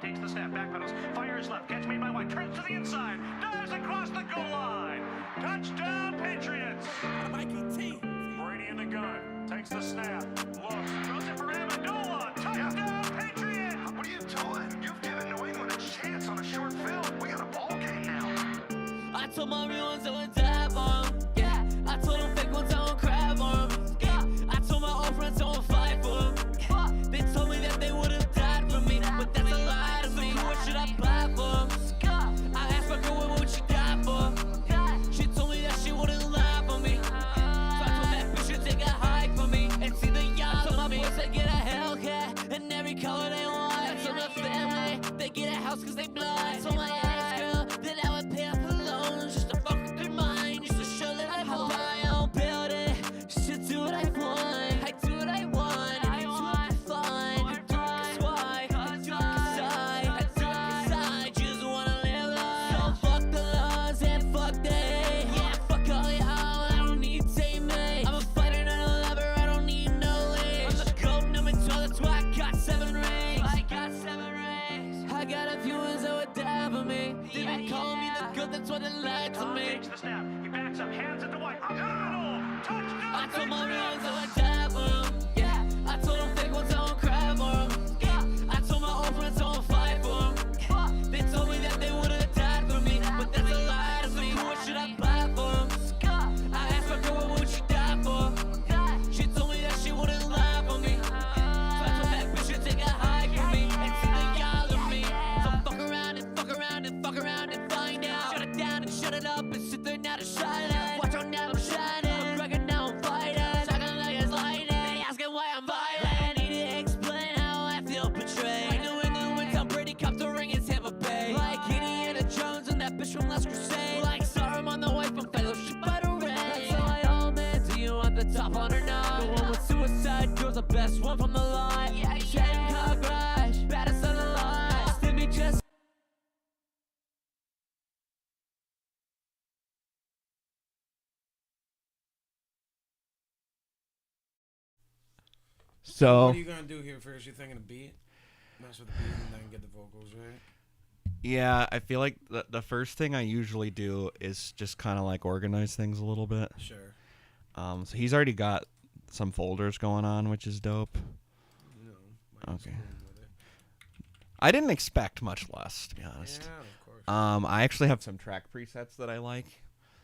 takes the snap, backpedals, fires left, catch made by White, turns to the inside, dives across the goal line. Touchdown, Patriots! Mikey T. Brady in the gun, takes the snap, looks, throws it for Amendola. Touchdown, Patriots! What are you doing? You've given New England a chance on a short film. We got a ball game now. I told my real ones I would die for 'em. Yeah, I told them fake ones I would cry for 'em. Yeah, I told my old friends I would fight for 'em. Yeah, they told me that they would have died for me, but that's a lie to me. What should I buy for 'em? I asked my girl what would she die for. She told me that she wouldn't lie for me. So I told that bitch to take a hike for me and see the y'all of me. I told my boys they get a Hellcat and every color they want. I told my family they get a house cause they blind. So my ex girl that I would pay off her loans just to fuck with their mind, just to show that I hold my own building. Should do what I want. I do what I want. I do it for fun. I do it 'cause why? I do it 'cause I do it 'cause I just wanna live life. So fuck the laws and fuck they. Yeah, fuck all y'all. I don't need teammates. I'm a fighter, not a lover. I don't need no leash. I'm the goat number 12. That's why I got 7 rings. I got 7 rings. I got a few ones that would die for me. They been calling me the goat. That's why they lied to me. Takes the snap, he backs up, hands it to White, up the middle, touchdown, I told my real ones Patriots! I would die for 'em. Yeah, I told them fake ones I would cry for 'em. Yeah, I told my old friends I would fight for 'em. Yeah, they told me that they would have died for me, but that's a lie to me. What should I buy for 'em? I asked my girl what would she die for. She told me that she wouldn't lie for me. So I told that bitch to take a hike for me and see the y'all of me. So fuck around and fuck around and fuck around and find out. Shut it down and shut it up and sit there now to shine it. Watch out now I'm shining. I'm bragging now I'm fighting. Talking like it's lightning. They asking why I'm violent. I need to explain how I feel betrayed. Like New England when Tom Brady copped the ring in Tampa Bay. Like Indiana Jones and that bitch from Last Crusade. Like Sarum on the way from Fellowship by the Rain. That's why, oh man, do you want the top on or not? The one with suicide girl's the best one from the line. Yeah, yeah. Car crash, baddest on the line. Stimmy just So What are you gonna do here first? You thinking a beat? Mess with the beat and then get the vocals right. yeah, I feel like the first thing I usually do is just kind of like organize things a little bit. Sure. So he's already got some folders going on, which is dope. No. Okay. I didn't expect much less, to be honest. Yeah, of course. I actually have some track presets that I like.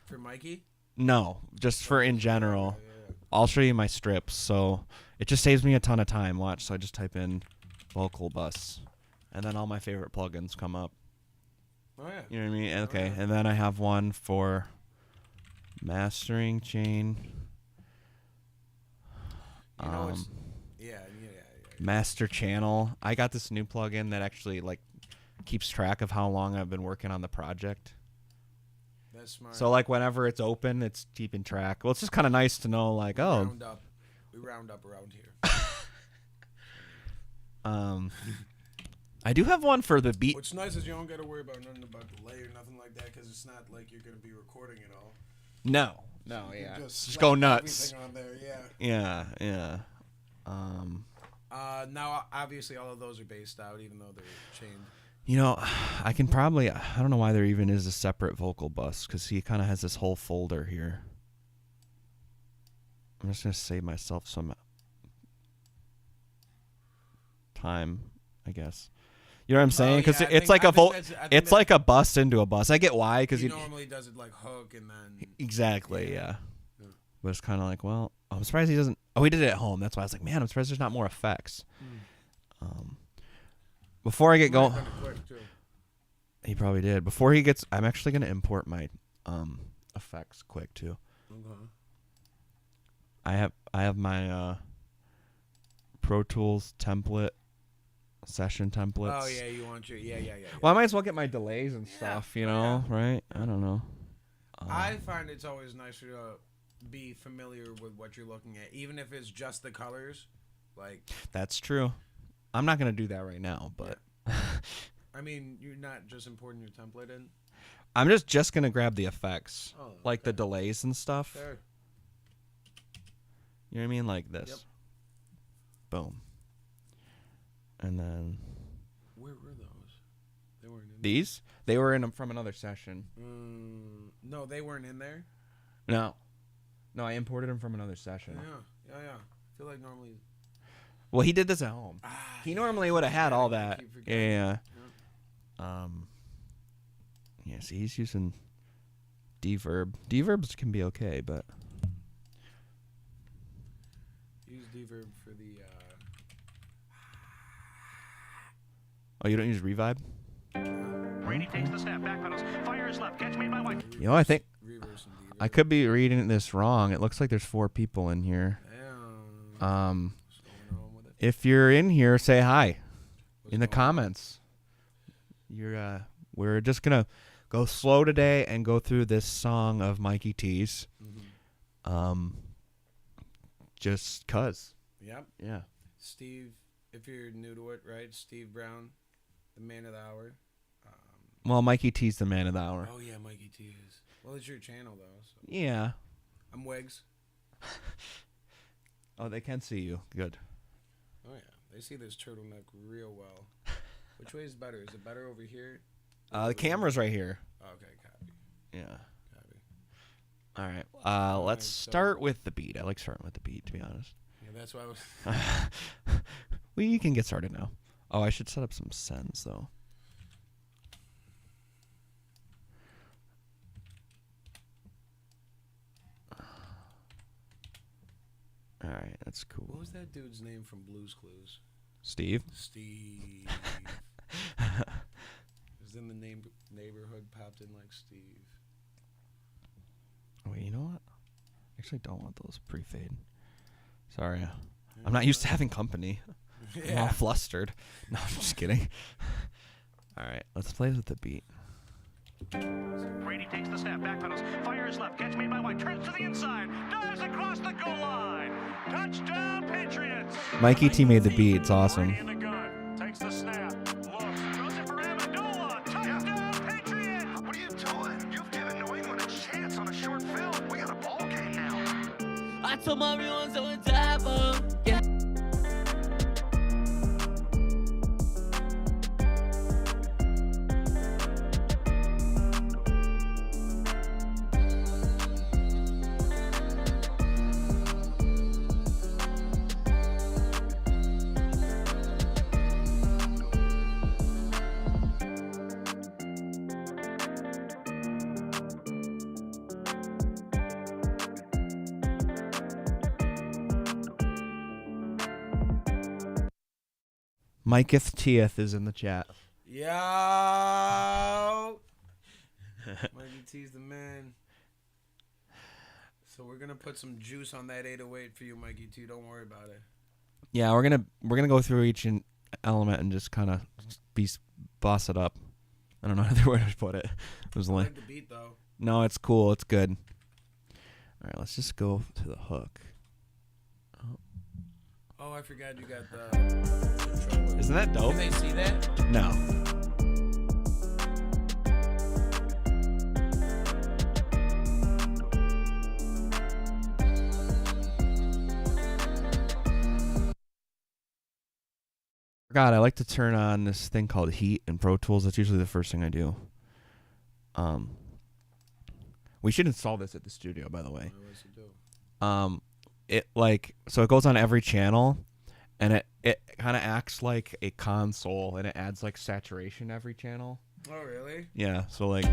For Mikey? No, just for in general. Yeah. I'll show you my strips. So it just saves me a ton of time. Watch. So I just type in vocal bus, and then all my favorite plugins come up. Oh yeah. You know what I mean? Okay. yeah. And then I have one for mastering chain. You know what's yeah. Master channel. I got this new plugin that actually like keeps track of how long I've been working on the project. That's smart. So like whenever it's open, it's keeping track. Well, it's just kind of nice to know like, oh, We round up around here. I do have one for the beat. What's nice is you don't got to worry about nothing about delay or nothing like that because it's not like you're gonna be recording it all. No, You yeah, can just slap go nuts. everything on there, yeah. Yeah. Now obviously all of those are based out, even though they're chained. You know, I can probably, I don't know why there even is a separate vocal bus, because he kind of has this whole folder here. I'm just going to save myself some time, I guess. You know what I'm saying? Because yeah, it's like I think that's- it's like a bus into a bus. I get why, because he normally does it like hook and then exactly, yeah. But it's kind of like, well, I'm surprised he doesn't. Oh, he did it at home. That's why I was like, man, I'm surprised there's not more effects. Before I get going, he probably did. Before he gets, I'm actually gonna import my effects quick too. Okay. I have my Pro Tools template, session templates. Oh yeah, you want your yeah. Well, I might as well get my delays and stuff, you know, right? I don't know. I find it's always nicer to be familiar with what you're looking at, even if it's just the colors. Like That's true. I'm not gonna do that right now, but I mean, you're not just importing your template in. I'm just gonna grab the effects, Oh, like the delays and stuff. Sure. You know what I mean? Like this. Yep. Boom. And then Where were those? They weren't in These? They were in from another session. No, they weren't in there. No, I imported them from another session. Yeah. I feel like normally. Well, he did this at home. He normally would have had all that. keep Yeah. forgetting. Yeah. See, he's using Deverb. Deverbs can be okay, but Use Deverb for the. oh, you don't use Revibe? Brady takes the snap, back pedals, fires left, catch made by White. You know, I think Reverse and Deverb. I could be reading this wrong. It looks like there's 4 people in here. Damn. What's going on with it? If you're in here, say hi What's in the going on? comments. We're just gonna go slow today and go through this song of Mikey T's. Just cause. Yep. Yeah. Steve, if you're new to it, right? Steve Brown, the man of the hour. Well, Mikey T's the man of the hour. Oh yeah, Mikey T is. Well, it's your channel though. So. Yeah. I'm Wigs. Oh, they can see you. Good. Oh yeah, they see this turtleneck real well. Which way is better? Is it better over here? The camera's right here. Okay, copy. Yeah. Copy. All right. Alright, Let's so- start with the beat. I like starting with the beat, to be honest. Yeah, that's why I was. We can get started now. Oh, I should set up some sends though. All right, that's cool. What was that dude's name from Blue's Clues? Steve? Steve. Was in the neighborhood, popped in like Steve. Wait, you know what? Actually, don't want those pre-fade. Sorry. I'm not used to having company. I'm all flustered. No, I'm just kidding. All right, let's play with the beat. Brady takes the snap, back pedals, fires left, catch made by White, turns to the inside, dives across the goal line. Touchdown, Patriots! Mikey T made the beat. It's awesome. Brady in the gun, takes the snap, looks, throws it for Amendola. Touchdown, Patriots! What are you doing? You've given New England a chance on a short film. We got a ball game now. I told my real ones I would die for 'em. Yeah. Miketh Tieth is in the chat. Yo! Mikey T's the man. So we're gonna put some juice on that 808 for you, Mikey T. Don't worry about it. Yeah, we're gonna go through each element and just kind of boss it up. I don't know another way to put it. It was I like like the beat though. no, it's cool. It's good. All right, let's just go to the hook. Oh, I forgot you got the controller. Isn't that dope? Can they see that? No. God, I like to turn on this thing called Heat in Pro Tools. That's usually the first thing I do. We should install this at the studio, by the way. What was it do? So it goes on every channel, and it kind of acts like a console, and it adds like saturation every channel. Oh, really? Yeah, so like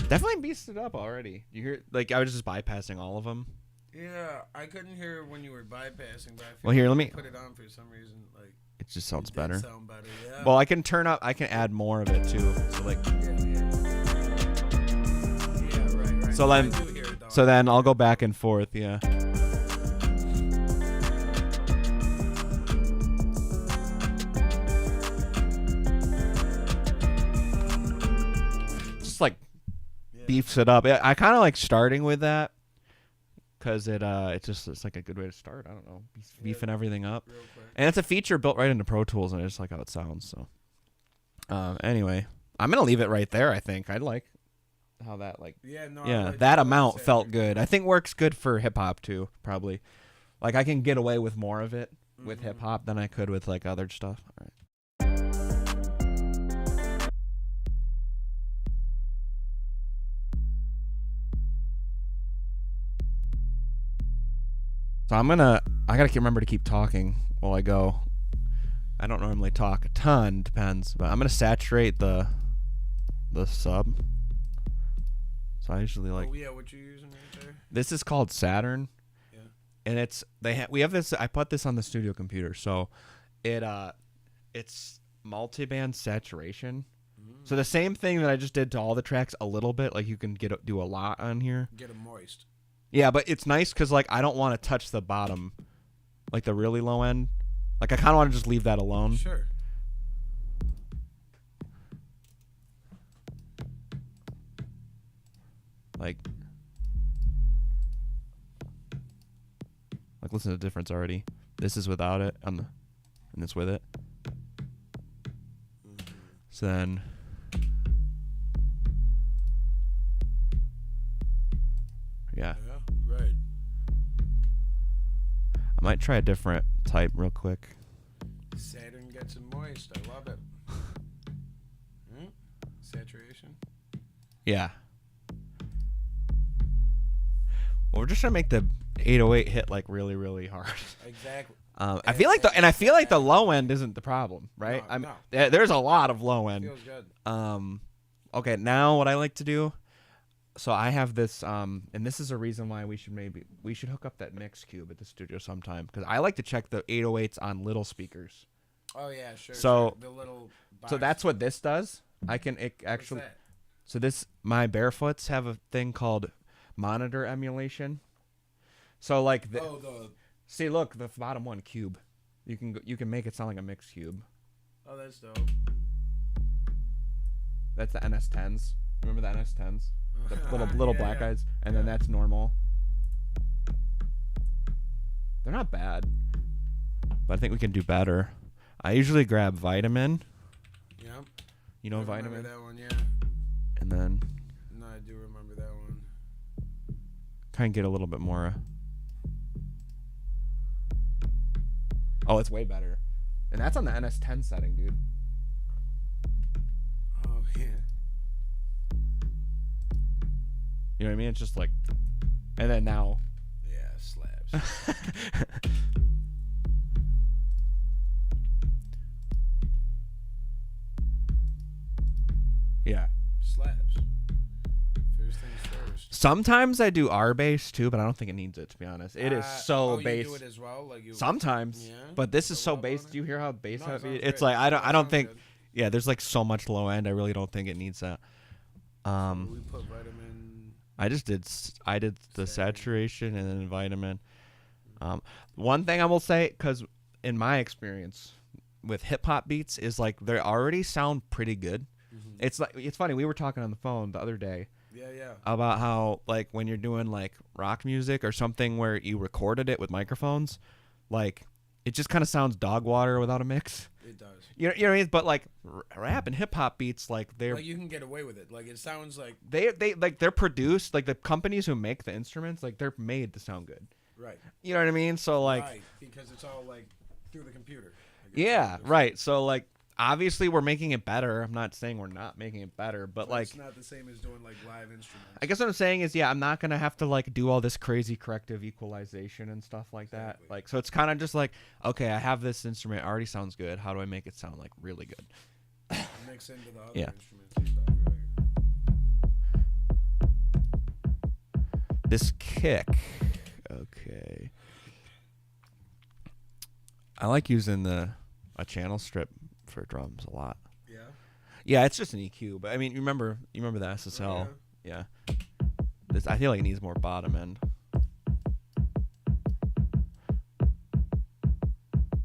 definitely beasted it up already. You hear like I was just bypassing all of them. Yeah, I couldn't hear when you were bypassing, but I feel Well, here, like let you me- put it on for some reason. Like It just sounds it did better. Sound better, yeah. Well, I can add more of it too. So like yeah, right. So I then- do hear it, though. so then I'll go back and forth, yeah. Just like Yeah. beefs it up. I kind of like starting with that because it's like a good way to start. I don't know, beefing everything up, Real quick. and it's a feature built right into Pro Tools, and I just like how it sounds. So, anyway, I'm gonna leave it right there. I think I'd like how that like Yeah, no. I yeah like that the amount voice felt actor. good. I think works good for hip hop too, probably. Like I can get away with more of it with Mm-hmm. hip hop than I could with like other stuff. All right. So I gotta remember to keep talking while I go. I don't normally talk a ton, depends, but I'm gonna saturate the sub. So I usually like. Oh yeah, what you using right there? This is called Saturn. Yeah. And we have this. I put this on the studio computer, so it's multiband saturation. So the same thing that I just did to all the tracks a little bit, like you can do a lot on here. Get them moist. Yeah, but it's nice because like I don't want to touch the bottom, like the really low end. Like I kind of want to just leave that alone. Sure. Like listen to the difference already. This is without it, and it's with it. So then. Yeah. Yeah. Right. I might try a different type real quick. Saturn gets it moist. I love it. Saturation. Yeah. Well, we're just trying to make the 808 hit like really, really hard. Exactly. I feel like the low end isn't the problem, right? No. There's a lot of low end. Feels good. Okay, now what I like to do. So I have this, and this is a reason why we should hook up that mix cube at the studio sometime, because I like to check the 808s on little speakers. Oh yeah, sure. So- sure. The little. Box. So that's what this does. What's Actually. that? So my Barefoots have a thing called monitor emulation. So like see, look, the bottom one cube. You can make it sound like a mix cube. Oh, that's dope. That's the NS10s. Remember the NS10s? The little Yeah, black yeah. guys, and then that's normal. They're not bad, but I think we can do better. I usually grab Vitamin. Yeah. You know I Vitamin, remember that one, yeah. and then No, I do remember that one. kind of get a little bit more. Oh, it's way better, and that's on the NS10 setting, dude. Oh yeah. You know what I mean? It's just like, and then now. Yeah, slabs. Yeah. Slabs. First things first. Sometimes I do R bass too, but I don't think it needs it, to be honest. It is so oh, bass. You do it as well, like you. Sometimes, Yeah? but this is Go so up bass. on it? Do you hear how bass No, it heavy? sounds It's good. like I It don't sounds think. good. Yeah, there's like so much low end. I really don't think it needs that. We put Vitamin. I did the Saturn. saturation and then Vitamin. One thing I will say, because in my experience with hip hop beats, is like they already sound pretty good. It's funny. We were talking on the phone the other day Yeah. about how like when you're doing like rock music or something where you recorded it with microphones, like it just kind of sounds dog water without a mix. It does. You know what I mean? But like rap and hip hop beats, like they're Like you can get away with it. Like it sounds like they like they're produced, like the companies who make the instruments, like they're made to sound good. right. You know what I mean? So like Right, because it's all like through the computer. Like, it's yeah, all just- right. So like obviously we're making it better. I'm not saying we're not making it better, but like it's not the same as doing like live instruments. I guess what I'm saying is, yeah, I'm not gonna have to like do all this crazy corrective equalization and stuff like that. Exactly. Like, so it's kind of just like, okay, I have this instrument, it already sounds good. How do I make it sound like really good? Mix into the other Yeah. instruments and stuff. Right? This kick, okay. I like using a channel strip for drums a lot. Yeah. Yeah, it's just an EQ, but I mean, you remember the SSL? Yeah. This I feel like it needs more bottom end.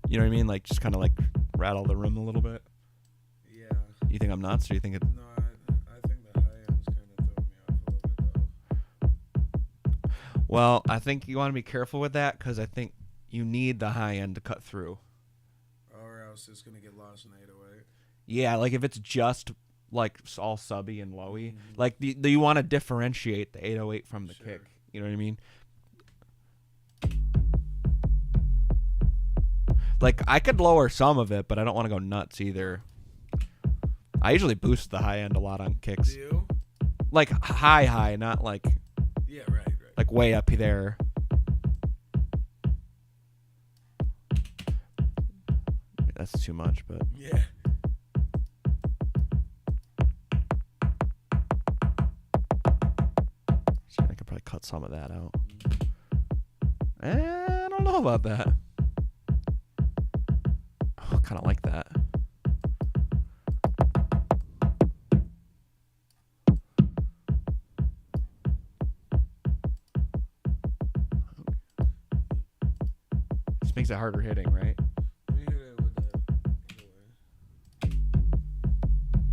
You know what I mean? Like just kind of like rattle the room a little bit. Yeah. You think I'm nuts, or you think it? No, I think the high end's kind of throwing me off a little bit though. Well, I think you want to be careful with that because I think you need the high end to cut through. Or else it's gonna get lost in 808. Yeah, like if it's just like all subby and lowy, like you want to differentiate the 808 from the Sure. kick. You know what I mean? Like, I could lower some of it, but I don't want to go nuts either. I usually boost the high end a lot on kicks. Do you? Like, high, not like Yeah, right. like way up there. That's too much, but Yeah. so I could probably cut some of that out. I don't know about that. Oh, I kind of like that. This makes it harder hitting, right? Let me hit it with the.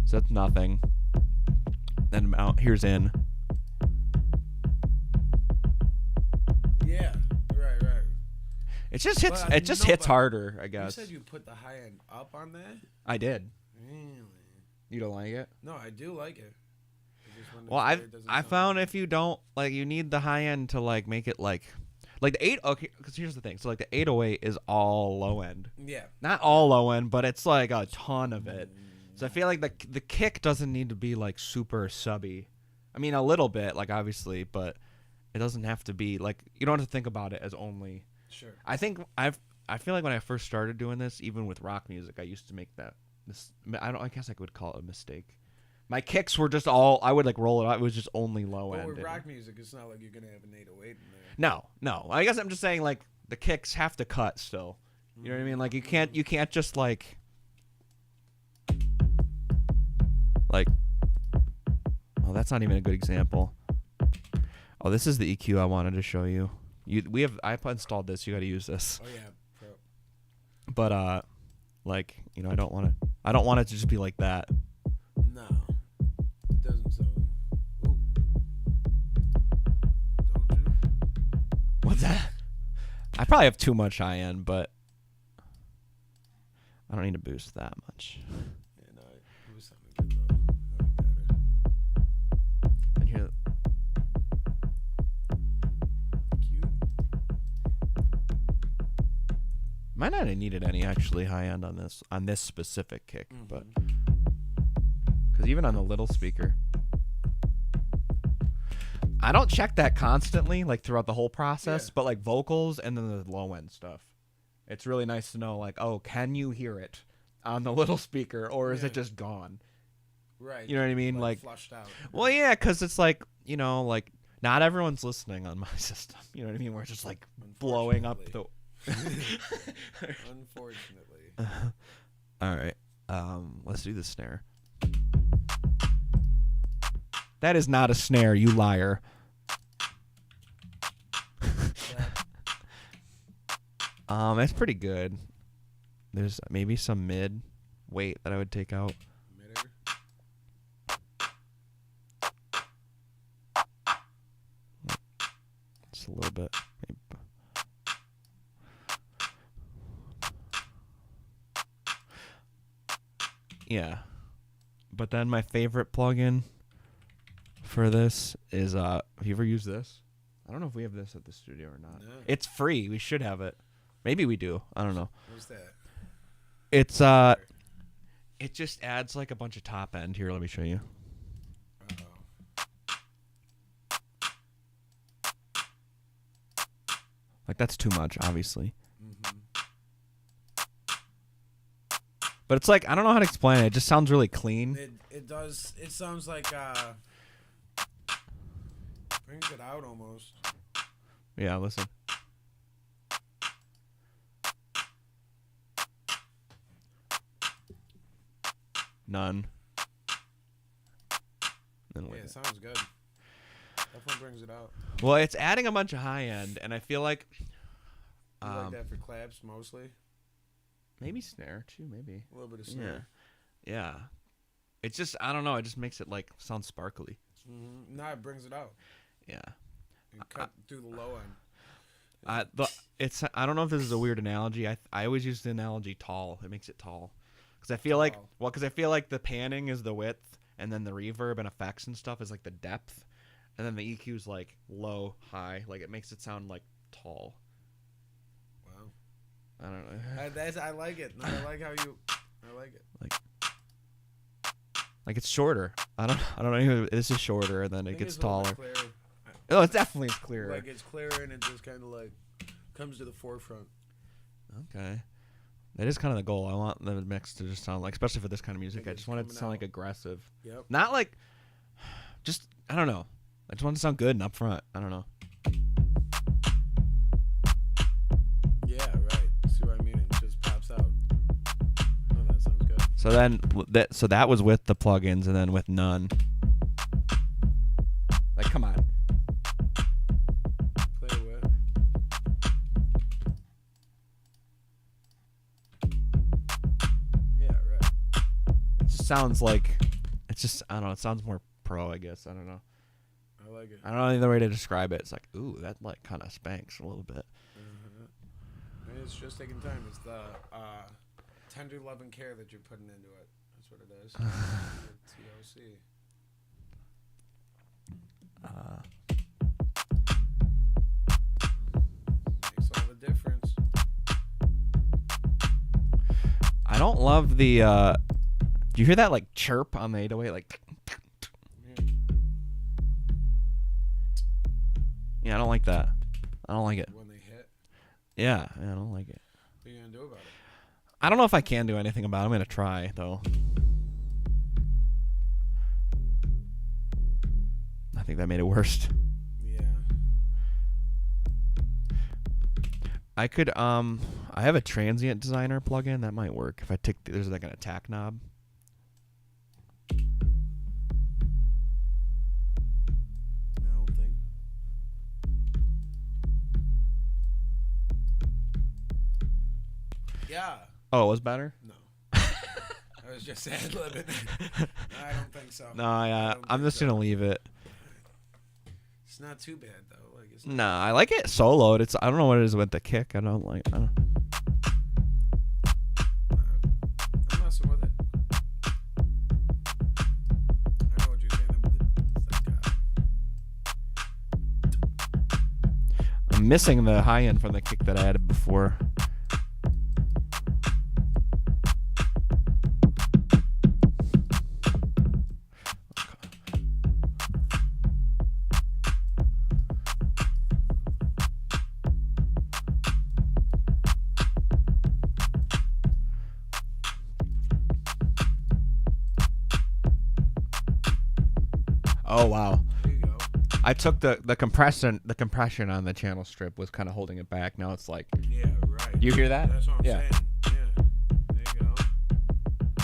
So that's nothing. Then out. Here's in. Yeah. Right. It just hits. But It just no, hits but harder, I You guess. said you put the high end up on that? I did. Really? You don't like it? No, I do like it. Just when Well, it doesn't I sound found good. if you don't like, you need the high end to like make it like the 8. Okay, because here's the thing. So like the 808 is all low end. Yeah. Not all low end, but it's like a ton of it. So I feel like the kick doesn't need to be like super subby. I mean, a little bit, like obviously, but it doesn't have to be like, you don't have to think about it as only. Sure. I think I feel like when I first started doing this, even with rock music, I used to make this. I guess I would call it a mistake. My kicks were just all, I would like roll it out. It was just only low But end. with rock music, it's not like you're gonna have an 808 in there. No. I guess I'm just saying like the kicks have to cut still. You know what I mean? Like you can't just like oh, that's not even a good example. Oh, this is the EQ I wanted to show you. I installed this. You got to use this. Oh yeah. Pro. But like, you know, I don't want it to just be like that. No. It doesn't sound. Ooh. Don't you? What's that? I probably have too much high end, but I don't need to boost that much. Yeah, no. It was something good though. That was better. And here, Cute. might not have needed any actually high end on this specific kick, but because even on the little speaker, I don't check that constantly, like throughout the whole process, Yeah. but like vocals and then the low end stuff. It's really nice to know, like, oh, can you hear it on the little speaker, or is Yeah. it just gone? Right. You know what I mean? Like, flushed out. well, yeah, because it's like, you know, like not everyone's listening on my system. You know what I mean? Where it's just like blowing up the. Unfortunately. All right, let's do the snare. That is not a snare, you liar. That's pretty good. There's maybe some mid weight that I would take out. Mitter. Just a little bit. Maybe. Yeah. But then my favorite plugin for this is have you ever used this? I don't know if we have this at the studio or not. No. It's free. We should have it. Maybe we do. I don't know. What's that? It's it just adds like a bunch of top end. Here, let me show you. Uh-oh. Like that's too much, obviously. Mm-hmm. But it's like I don't know how to explain it. It just sounds really clean. It does. It sounds like brings it out almost. Yeah, listen. None. Then Yeah, with it it. sounds good. Definitely brings it out. Well, it's adding a bunch of high end, and I feel like You like that for claps mostly? maybe snare too, maybe. A little bit of Yeah. snare. Yeah. It's just I don't know. It just makes it like sound sparkly. Mm-hmm. No, it brings it out. Yeah. You cut through the low end. I don't know if this is a weird analogy. I always use the analogy tall. It makes it tall. Because I feel like the panning is the width, and then the reverb and effects and stuff is like the depth, and then the EQ is like low, high. Like it makes it sound like tall. Wow. I don't know. I like it. No, I like how you. I like it. Like it's shorter. I don't know. This is shorter, and then I it think gets it's a little taller. bit clearer. Oh, it definitely is clearer. Like it's clearer and it just kind of like comes to the forefront. Okay. That is kind of the goal. I want the mix to just sound like, especially for this kind of music, I it's just want it to coming sound like out. aggressive. Yep. Not like, just, I don't know. I just want it to sound good and up front. I don't know. Yeah, right. See what I mean? It just pops out. Oh, that sounds good. So then, that was with the plugins, and then with none. Like, come on. Play it with. Yeah, right. It just sounds like, it's just, I don't know. It sounds more pro, I guess. I don't know. I like it. I don't know any other way to describe it. It's like, ooh, that like kind of spanks a little bit. And it's just taking time. It's the tender love and care that you're putting into it. That's what it is. TLC. Makes all the difference. I don't love the, do you hear that like chirp on the 808? Like, yeah, I don't like that. I don't like it. When they hit, Yeah, I don't like it. what are you gonna do about it? I don't know if I can do anything about it. I'm going to try, though. I think that made it worse. Yeah. I could, I have a transient designer plugin. That might work. If I take, there's like an attack knob. I don't think. Yeah. Oh, it was better? No. I was just ad-libbing. I don't think so. No, I yeah, don't I'm think just going to so. leave it. It's not too bad though. Like it's Nah, I like it soloed. It's, I don't know what it is with the kick. I don't like, I don't. I'm messing with it. I know what you're saying. It's like, I'm missing the high end from the kick that I added before. Oh wow. there you go. I took the compression on the channel strip was kind of holding it back. Now it's like, Yeah, right. you hear that? That's what I'm Yeah. saying. Yeah. There you go.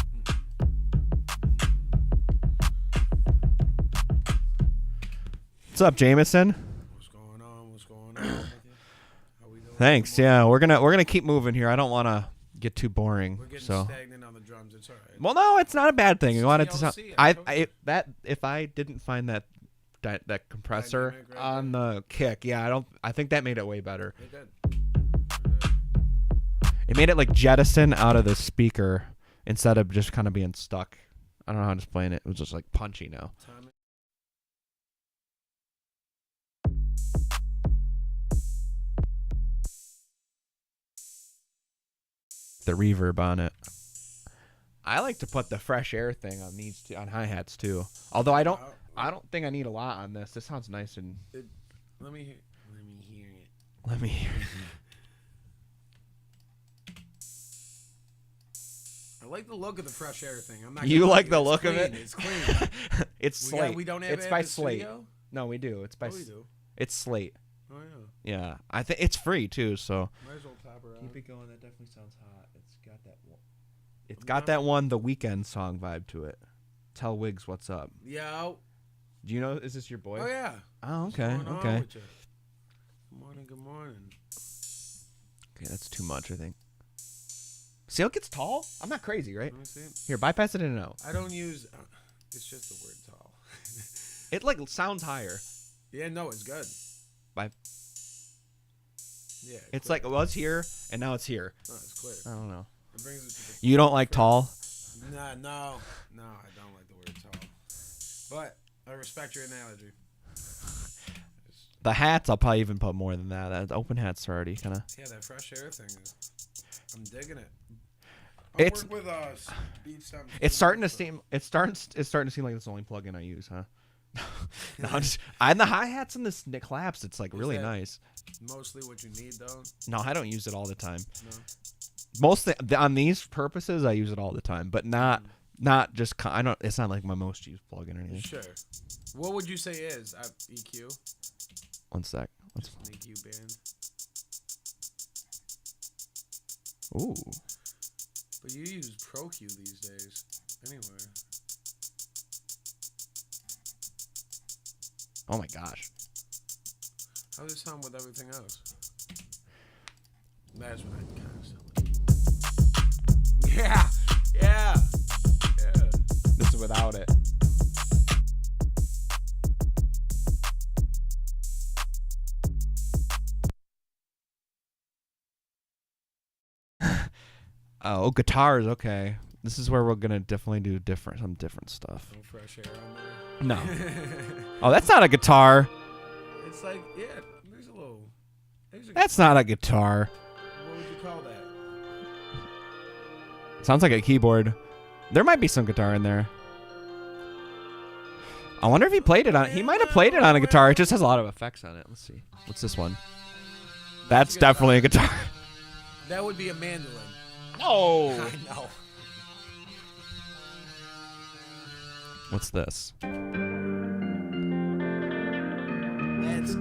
What's up, Jameson? What's going on? What's going on? With you? How we doing? Thanks. Yeah, we're gonna keep moving here. I don't want to get too boring. We're getting So, stagnant on the drums. It's all right. well, no, it's not a bad thing. It's We want it to sound. TLC, I told you. that if I didn't find that compressor Dynamic right on the kick, yeah, I think that made it way better. It did. It made it like jettison out of the speaker instead of just kind of being stuck. I don't know how to explain it. It was just like punchy now. Time. The reverb on it. I like to put the fresh air thing on these on hi-hats too. Although I don't think I need a lot on this. This sounds nice and Let me hear. Let me hear it. let me hear. I like the look of the fresh air thing. I'm not. You gonna like lie, the it's look of clean. it? It's clean. It's We Slate. don't have It's it by at the Slate. studio? No, we do. It's by Oh, we do. It's Slate. Oh yeah. Yeah. I think it's free too, so Might as well top her out. it going. That definitely sounds hot. It's got that one. It's got that one The Weeknd song vibe to it. Tell Wigs what's up. Yo. Do you know, is this your boy? Oh yeah. Oh, What's okay. going on Okay. with you? Good morning. Good morning. Okay, that's too much, I think. See how it gets tall? I'm not crazy, right? Let me see. Here, bypass it in and out. I don't use. It's just the word tall. It like sounds higher. Yeah. No, it's good. By Yeah. it's clear. like it was here and now it's here. No, it's clear. I don't know. It brings it to the. You don't like tall? Nah, no, I don't like the word tall. But I respect your analogy. The hats, I'll probably even put more than that. The open hats are already kind of. Yeah, that fresh air thing. I'm digging it. It's work with beat stems. it's starting to seem like it's the only plugin I use, huh? No, and the hi-hats and the claps, it's like really nice. Mostly what you need though. No, I don't use it all the time. No. Mostly on these purposes, I use it all the time, but not just I don't. It's not like my most used plugin or anything. Sure. What would you say is EQ? 1 sec. Let's. Just an EQ band. Ooh. But you use ProQ these days, anyway. Oh my gosh. How does it sound with everything else? That's what I kind of sound like. Yeah. This is without it. Oh, guitars. Okay, this is where we're gonna definitely do some different stuff. No fresh air on No. there. Oh, that's not a guitar. It's like, yeah, there's a little. That's not a guitar. What would you call that? Sounds like a keyboard. There might be some guitar in there. I wonder if he played it on. He might have played it on a guitar. It just has a lot of effects on it. Let's see. What's this one? That's definitely a guitar. That would be a mandolin. No. I know. What's this?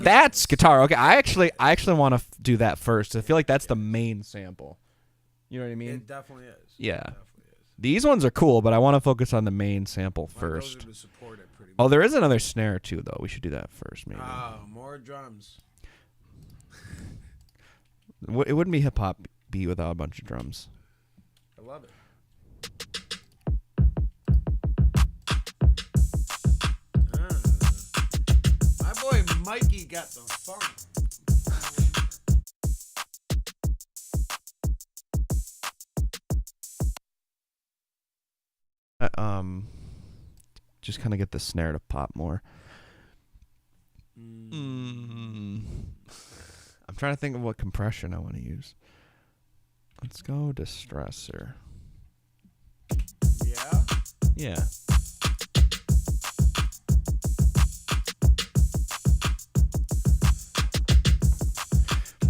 That's guitar. Okay, I actually want to do that first. I feel like that's the main sample. You know what I mean? It definitely is. Yeah. It definitely is. These ones are cool, but I want to focus on the main sample Like, first. those are to support it pretty Oh, much. there is another snare too, though. We should do that first, maybe. More drums. It wouldn't be hip hop beat without a bunch of drums. I love it. My boy Mikey got the funk. Just kind of get the snare to pop more. I'm trying to think of what compression I want to use. Let's go distressor. Yeah. Yeah.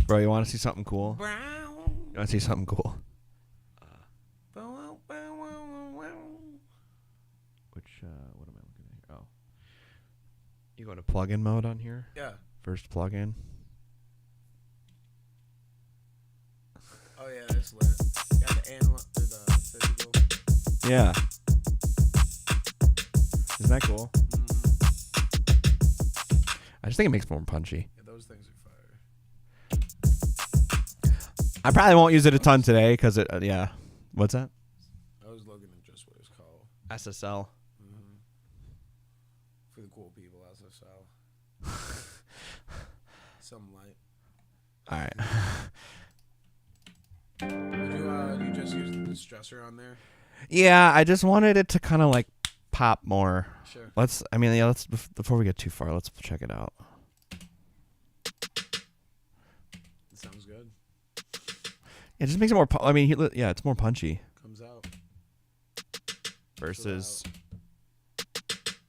Bro, you want to see something cool? You want to see something cool? What am I looking at here? Oh. You go to plugin mode on here? Yeah. First plugin. Oh yeah, that's lit. Got the analog, the physical. Yeah. Isn't that cool? I just think it makes it more punchy. Yeah, those things are fire. I probably won't use it a ton today because it, yeah. What's that? I was looking at just what it's called. SSL. For the cool people, SSL. Some light. All right. Would you just use the distressor on there? Yeah, I just wanted it to kind of like pop more. Sure. Let's before we get too far, let's check it out. It sounds good. It just makes it more. Yeah, it's more punchy Comes out versus.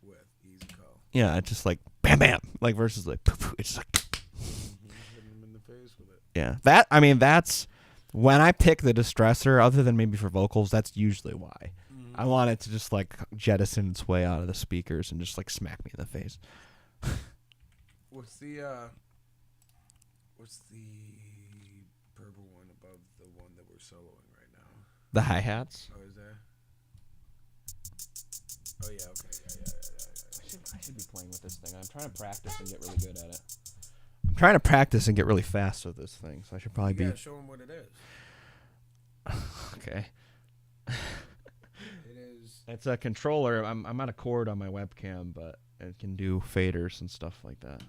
with easy call. Yeah, it's just like bam, bam, like versus like poo, poo. It's just like. Hitting him in the face with it. Yeah, that's when I pick the distressor. Other than maybe for vocals, that's usually why. I want it to just like jettison its way out of the speakers and just like smack me in the face. What's the purple one above the one that we're soloing right now? The hi-hats. Oh, is there? Oh yeah, okay, yeah. I should be playing with this thing. I'm trying to practice and get really good at it. I'm trying to practice and get really fast with this thing, so I should probably You gotta show them what it is. Okay. It is. It's a controller. I'm at a cord on my webcam, but it can do faders and stuff like that.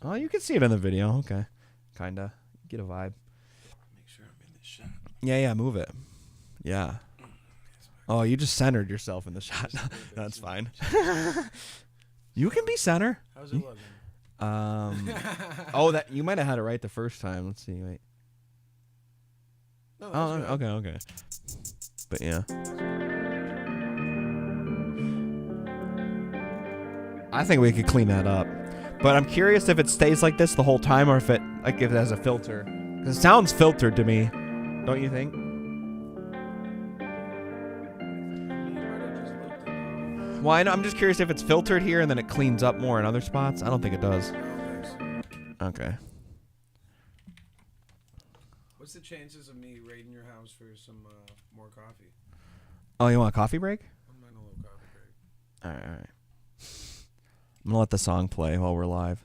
Oh, you can see it in the video. Okay. Kinda. Get a vibe. Make sure I'm in this shot. Yeah, move it. Yeah. Oh, you just centered yourself in the shot. That's fine. You can be center. How's it looking? Oh, that you might have had it right the first time. Let's see. Wait. No, Oh, that's good. okay. But yeah. I think we could clean that up. But I'm curious if it stays like this the whole time or if it has a filter. Because it sounds filtered to me. Don't you think? Well, I'm just curious if it's filtered here and then it cleans up more in other spots. I don't think it does. I don't think so. Okay. What's the chances of me raiding your house for some more coffee? Oh, you want a coffee break? I'm on a little coffee break. All right. I'm going to let the song play while we're live.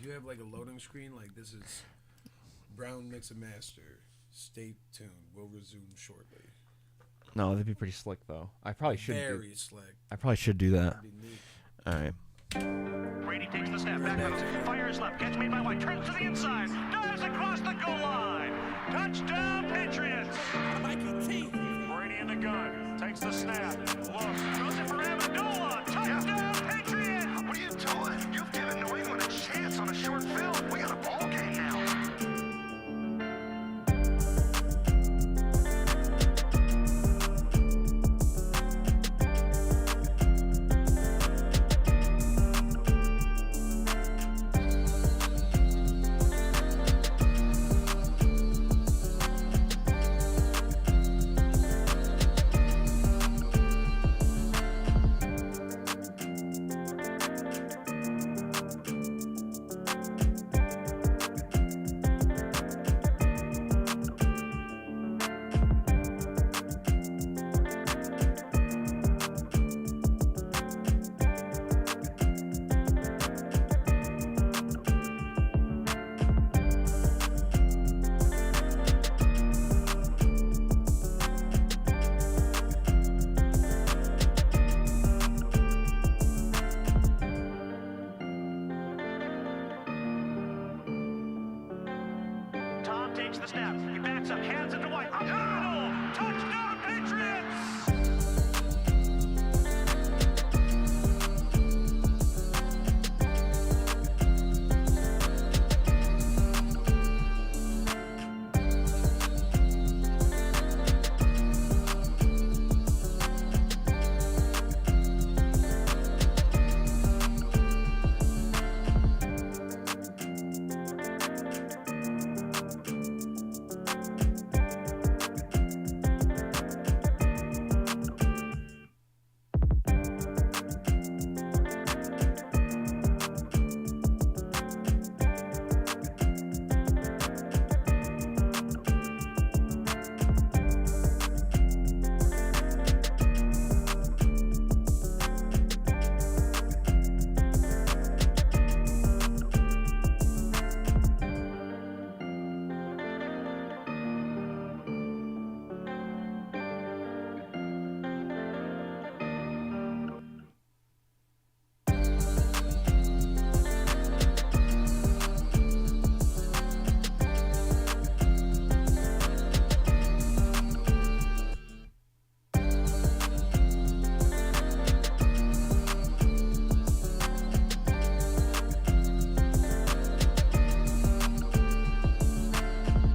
You have like a loading screen, like this is Brown Mix and Master. Stay tuned. We'll resume shortly. No, that'd be pretty slick, though. I probably should Very slick. I probably should do that. That'd be neat. All right. Brady takes the snap, back pedals, fires left, catch made by White, turns to the inside, dives across the goal line. Touchdown, Patriots! Mikey T. Brady in the gun, takes the snap, looks, throws it for Amendola. Touchdown, Patriots! What are you doing? You've given New England a chance on a short field. We got a ball game now. Tom takes the snap, he backs up, hands it to White. Oh, touchdown, Patriots!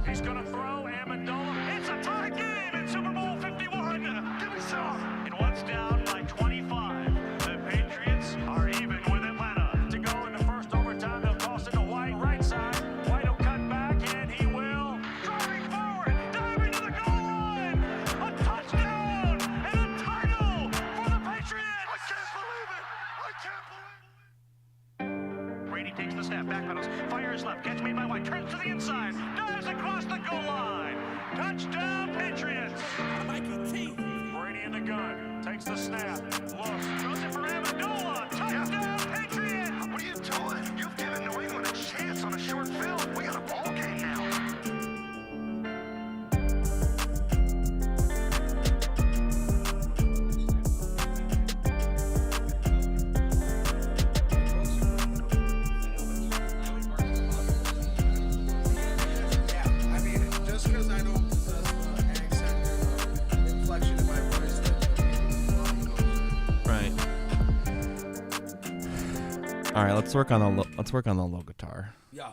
He's gonna throw Amendola. It's a tie game in Super Bowl 51. Give me some. And one's down by 25. The Patriots are even with Atlanta. To go in the first overtime, they'll toss it to White, right side. White will cut back, and he will. Driving forward, diving to the goal line. A touchdown and a title for the Patriots. I can't believe it. I can't believe it. Brady takes the snap, back pedals, fires left, catch made by White, turns to the inside, dives across the goal line. Touchdown, Patriots! Mikey T. Brady in the gun, takes the snap, looks, throws it for Amendola. Touchdown, Patriots! What are you doing? You've given New England a chance on a short field. We got a ball game now. Yeah, I mean, just because I don't possess the accent or the inflection in my voice, Right. All right, let's work on the low guitar. yeah.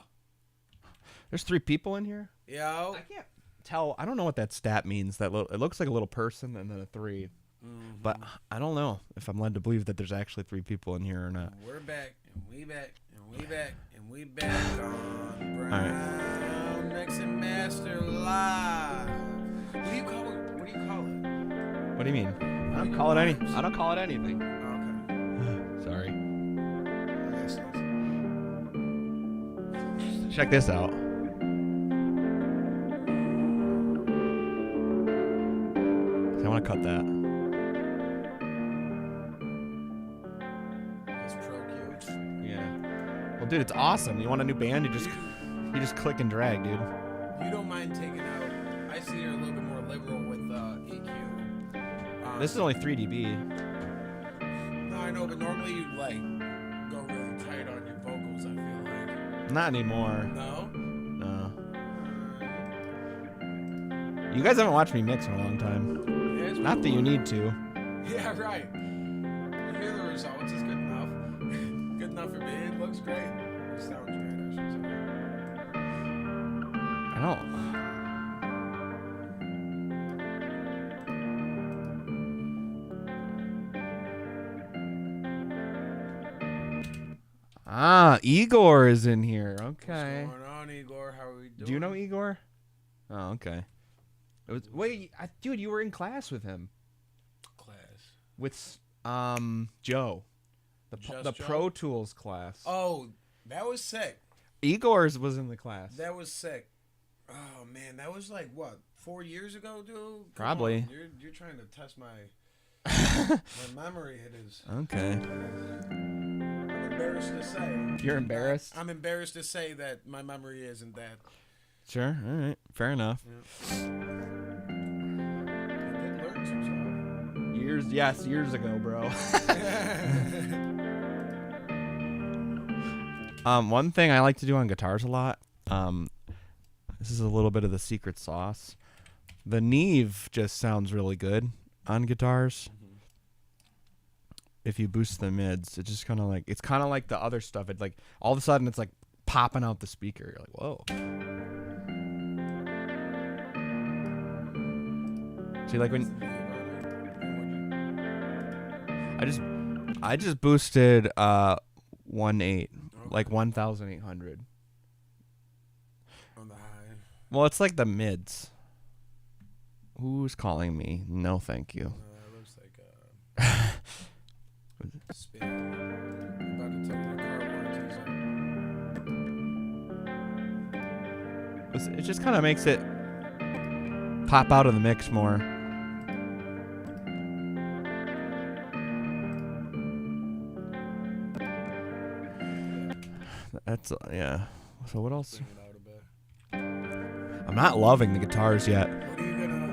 There's 3 people in here. Yo. I can't tell. I don't know what that stat means. It looks like a little person and then a 3. But I don't know if I'm led to believe that there's actually 3 people in here or not. We're back, and we back, and we back, and we back on Brown Mix and Master Live. What do you call it? What do you call it? What do you mean? I don't call it anything. Okay. Sorry. Yes, yes. Check this out. I want to cut that. That's pro cute. Yeah. Well, dude, it's awesome. You want a new band? You just click and drag, dude. You don't mind taking out. I see you're a little bit more liberal with EQ. This is only 3 dB. No, I know, but normally you like go really tight on your vocals. I feel like. Not anymore. No. No. You guys haven't watched me mix in a long time. Yeah, it's Not that you need to. Yeah, right. You hear the results. It's good enough. Good enough for me. It looks great. It sounds great. I should say. I don't. Ah, Igor is in here. Okay. What's going on, Igor? How are we doing? Do you know Igor? Oh, okay. Dude, you were in class with him. Class. With Joe. The Just Joe? Pro Tools class. Oh, that was sick. Igor's was in the class. That was sick. Oh man, that was like what, 4 years ago, dude? Come Probably. on. You're trying to test my my memory. It is. Okay. I'm embarrassed to say. You're embarrassed? I'm embarrassed to say that my memory isn't that. Sure. All right. Fair enough. I did learn some Years ago, bro. stuff. One thing I like to do on guitars a lot. This is a little bit of the secret sauce. The Neve just sounds really good on guitars. If you boost the mids, it's just kind of like the other stuff. It like all of a sudden it's like popping out the speaker. You're like, whoa. See, like when I just boosted 1.8, like 1,800. On the high. Well, it's like the mids. Who's calling me? No, thank you. It looks like spin. I'm about to tell you the car warranties on. It just kind of makes it pop out of the mix more. That's yeah. So what else? Bring it out a bit. I'm not loving the guitars yet. What are you gonna?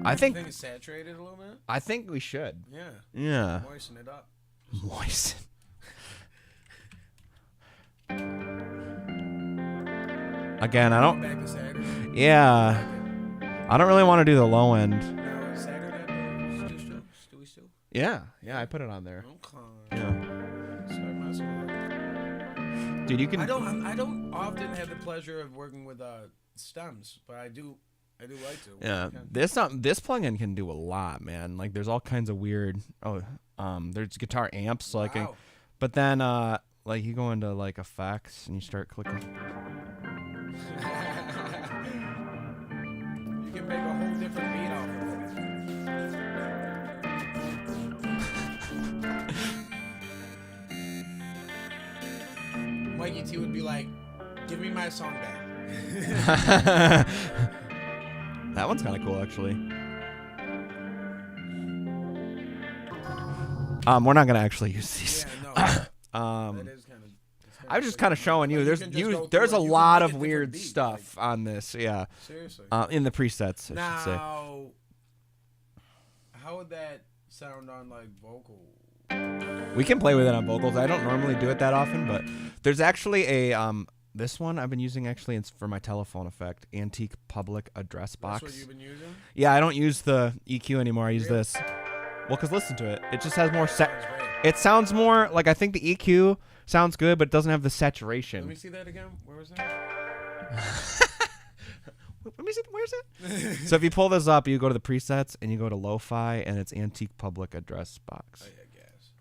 I think it's saturated a little bit. I think we should. Yeah. Yeah. Moisten it up. Moisten. Again, I don't. Back to Saturday. Yeah. I don't really want to do the low end. No, Saturday. Stewie Stew. Yeah. Yeah, I put it on there. Okay. Yeah. Start messing with it. Dude, you can. I don't often have the pleasure of working with stems, but I do like to. Yeah, Okay. this plugin can do a lot, man. Like, there's all kinds of weird. There's guitar amps, so Wow. but then like you go into like effects and you start clicking. You can make a whole different beat off of it. Mikey T would be like, "Give me my song back." That one's kind of cool, actually. We're not gonna actually use these. Yeah, no. That is kind of. I was just kind of showing you. There's a lot of weird stuff on this. Yeah. Seriously. In the presets, I should say. Now, how would that sound on like vocal? We can play with it on vocals. I don't normally do it that often, but there's actually a this one I've been using actually. It's for my telephone effect, antique public address box. That's what you've been using? Yeah, I don't use the EQ anymore. I use this. Well, cause listen to it. It just has more set. Sounds great. It sounds more like, I think the EQ sounds good, but it doesn't have the Let saturation. me see that again. Where was that? Let me see. Where's it? So if you pull this up, you go to the presets and you go to lo-fi, and it's antique public address box. Oh, yeah, gas.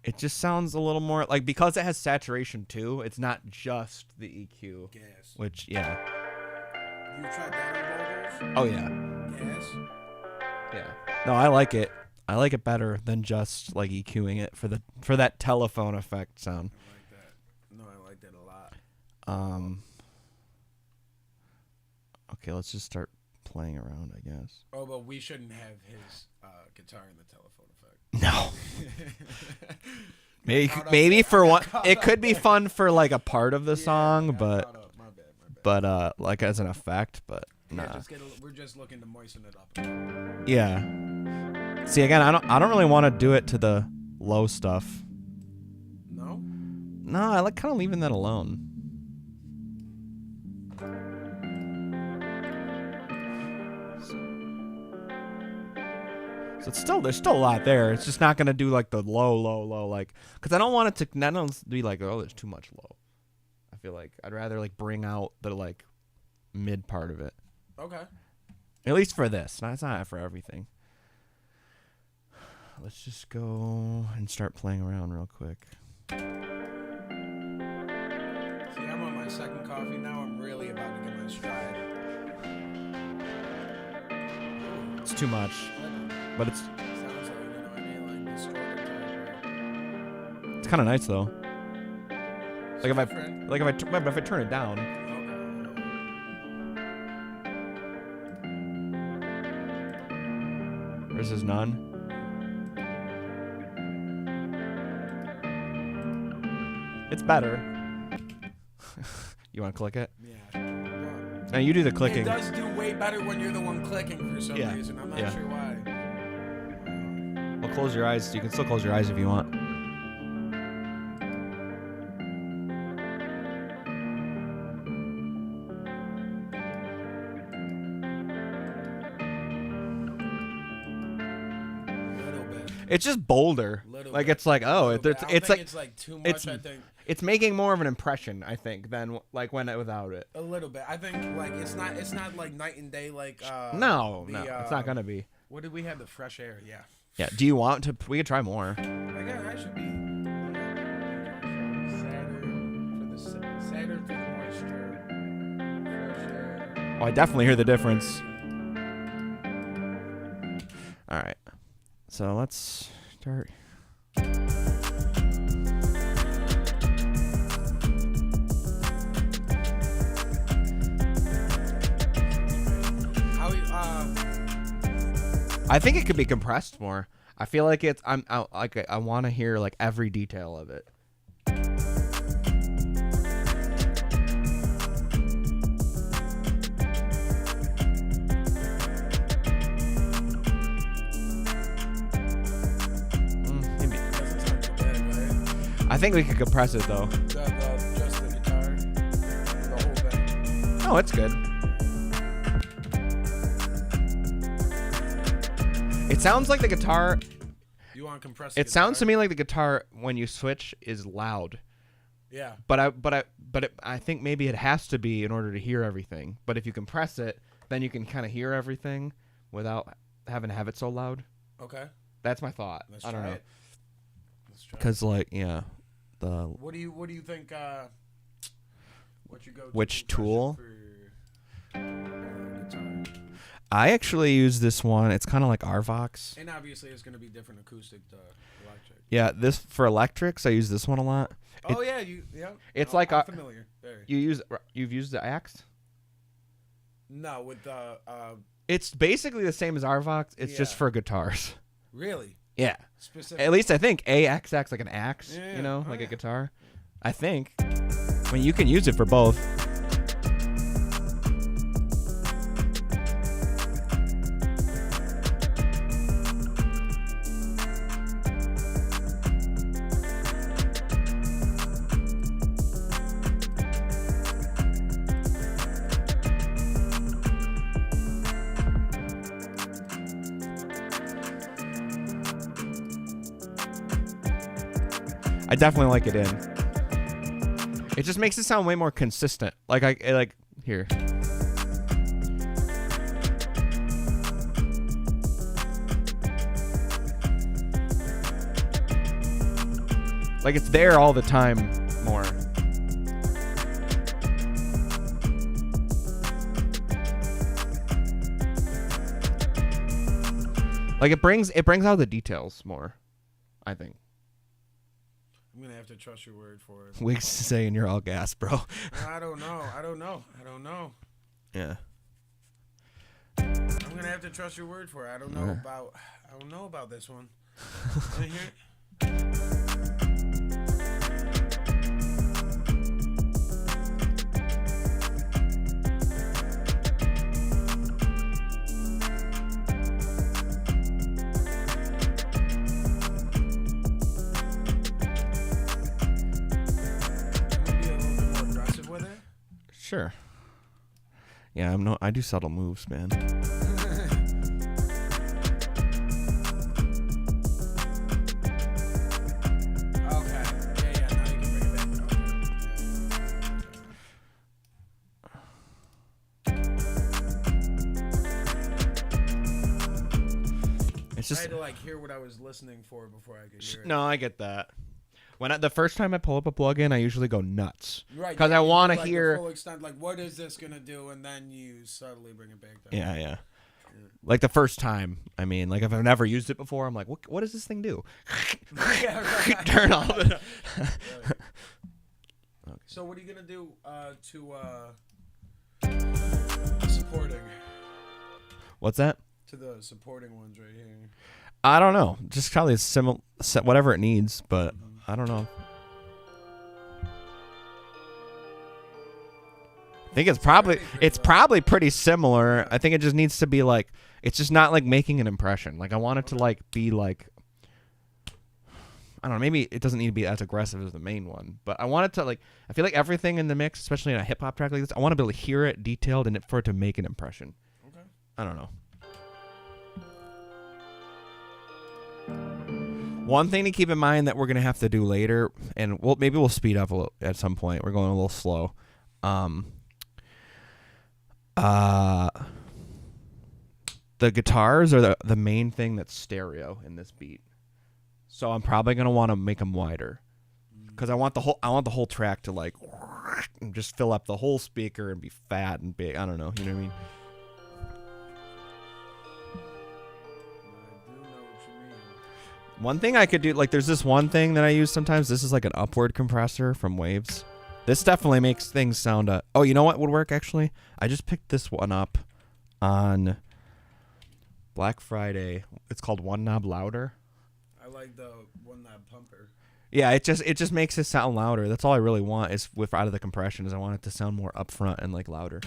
It just sounds a little more like, because it has saturation too. It's not just the EQ, Gas. which yeah. You tried that on vocals? Oh yeah, Gas. yeah. No, I like it. I like it better than just like EQing it for that telephone effect sound. I like that. No, I like that a lot. Okay, let's just start playing around, I guess. Oh, but we shouldn't have his guitar in the telephone effect. No. Maybe Caught up maybe there. for I got one, caught it up could be there. fun for like a part of the song, Yeah, I got but caught up. My bad. like as an effect, but nah. Yeah, we're just looking to moisten it up. Yeah. See, again, I don't really want to do it to the low stuff. No? No, I like kind of leaving that alone. So it's still, there's still a lot there. It's just not gonna do like the low, like, because I don't want it to not be like, oh, there's too much low. I feel like I'd rather like bring out the like mid part of it. Okay. At least for this. It's not for everything. Let's just go and start playing around real quick. See, I'm on my second coffee now. I'm really about to get my stride. It's too much, but Sounds like, I mean, like distorted type. it's kind of nice though. Like if I Different. but if I turn it down, versus none. It's better. You want to click it? Yeah. No, you do the It clicking. does do way better when you're the one clicking for some Yeah. reason. I'm not Yeah. sure why. Well, close your eyes. You can still close your eyes if you want. Little bit. It's just bolder. Little Like bit. it's like, oh, Little bit. I don't it's think like it's like too much. it's I think it's making more of an impression, I think, than like when it without it. a little bit. I think like it's not like night and day. Like No, the, no, it's not gonna be. What did we have? The fresh air. Yeah. Yeah. Do you want to? We could try more. I guess I should be sadder for the moisture. Fresh air. Oh, I definitely hear the difference. All right. So let's start. How I think it could be compressed more. I feel like it's. I want to hear like every detail of it. Maybe. doesn't sound too bad, right? I think we could compress it though. Just the guitar, the whole thing. Oh, it's good. It sounds like the guitar. You want to compress? It sounds to me like the guitar when you switch is loud. Yeah. But I think maybe it has to be in order to hear everything. But if you compress it, then you can kind of hear everything without having to have it so loud. Okay. That's my thought. Let's I don't try know. it. Let's try. Cause like yeah, the What do you think? What you go? To Which compression tool? For, guitar. I actually use this one. It's kind of like Arvox. And obviously, it's going to be different acoustic to electric. Yeah, this for electrics. I use this one a lot. Oh yeah, yeah. It's No, like I'm a- familiar. Very. You've used the Axe. No, with the It's basically the same as Arvox. It's just Yeah. for guitars. really Yeah. specific. At least I think AXX like an axe, Yeah, you know, oh, like yeah. a guitar. I think. I mean, you can use it for both. I definitely like it in. It just makes it sound way more consistent. Like here. Like it's there all the time more. Like it brings out the details more, I think. I'm gonna have to trust your word for it. Wigs saying you're all gas, bro. I don't know. Yeah. I'm gonna have to trust your word for it. I don't know about this one. Let me hear it. Sure. Yeah, I do subtle moves, man. It's just I had to like hear what I was listening for before I could hear it. No, I get that. The first time I pull up a plugin, I usually go nuts. Right. Because I want to like hear. the full extent, like what is this gonna do, and then you subtly bring it back down. Yeah. Like the first time, I mean, like if I've never used it before, I'm like, what does this thing do? Turn off. Okay. So what are you gonna do to supporting? What's that? To the supporting ones right here. I don't know. Just probably similar, whatever it needs, but I don't know. I think it's probably pretty similar. I think it just needs to be like, it's just not like making an impression. Like I want it to like be like, I don't know, maybe it doesn't need to be as aggressive as the main one, but I want it to like, I feel like everything in the mix, especially in a hip hop track like this, I want to be able to hear it detailed and for it to make an impression. Okay. I don't know. One thing to keep in mind that we're gonna have to do later, and maybe we'll speed up a little at some point. We're going a little slow. The guitars are the main thing that's stereo in this beat, so I'm probably gonna want to make them wider, because I want the whole track to like just fill up the whole speaker and be fat and big. I don't know, you know what I mean? One thing I could do, like there's this one thing that I use sometimes. This is like an upward compressor from Waves. This definitely makes things sound... oh, you know what would work actually? I just picked this one up on Black Friday. It's called One Knob Louder. I like the One Knob Pumper. Yeah, it just makes it sound louder. That's all I really want is out of the compression is I want it to sound more upfront and like louder.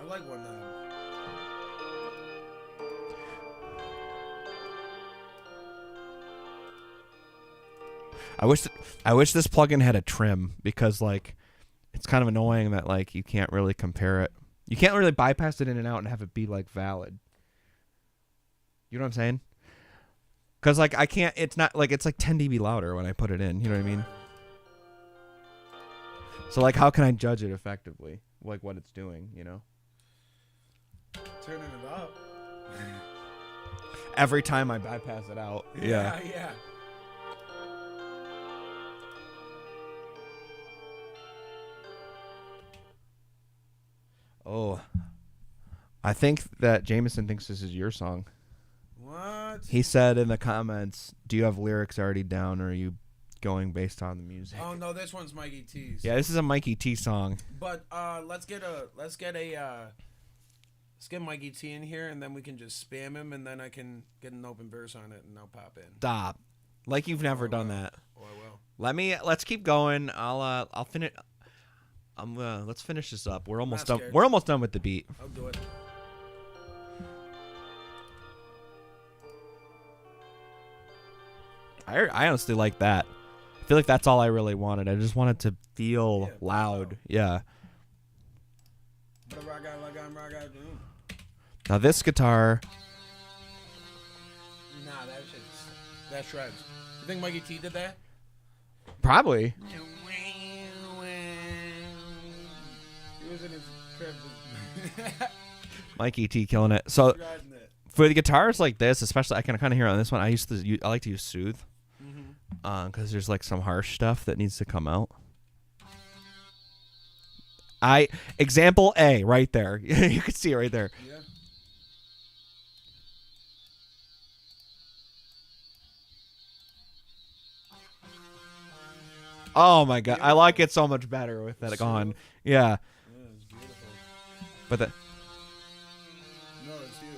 I like One Knob. I wish this plugin had a trim, because like it's kind of annoying that like you can't really compare it. You can't really bypass it in and out and have it be like valid. You know what I'm saying? Because like I can't. It's not like it's like 10 dB louder when I put it in. You know what I mean? So like how can I judge it effectively? Like what it's doing, you know? Turning it up. Every time I bypass it out. Yeah. Yeah. Oh, I think that Jameson thinks this is your song. What? He said in the comments, "Do you have lyrics already down, or are you going based on the music?" Oh no, this one's Mikey T's. Yeah, this is a Mikey T song. But let's get Mikey T in here, and then we can just spam him, and then I can get an open verse on it, and I'll pop in. Stop, like you've never done that. Oh, I will. Let's keep going. I'll finish. Let's finish this up. We're almost done. Scared. We're almost done with the beat. I'll do it. I honestly like that. I feel like that's all I really wanted. I just wanted to feel loud. Yeah. Now this guitar. Nah, that shreds. You think Mikey T did that? Probably. He was in his crib. Mikey T killing it. So Riding it. for the guitars like this, especially I can kind of hear on this one. I like to use Soothe, because there's like some harsh stuff that needs to come out. Example A right there. You can see it right there. Yeah. Oh my god, I like it so much better with that gone. Yeah, Yeah, it's beautiful. but the No, it's you.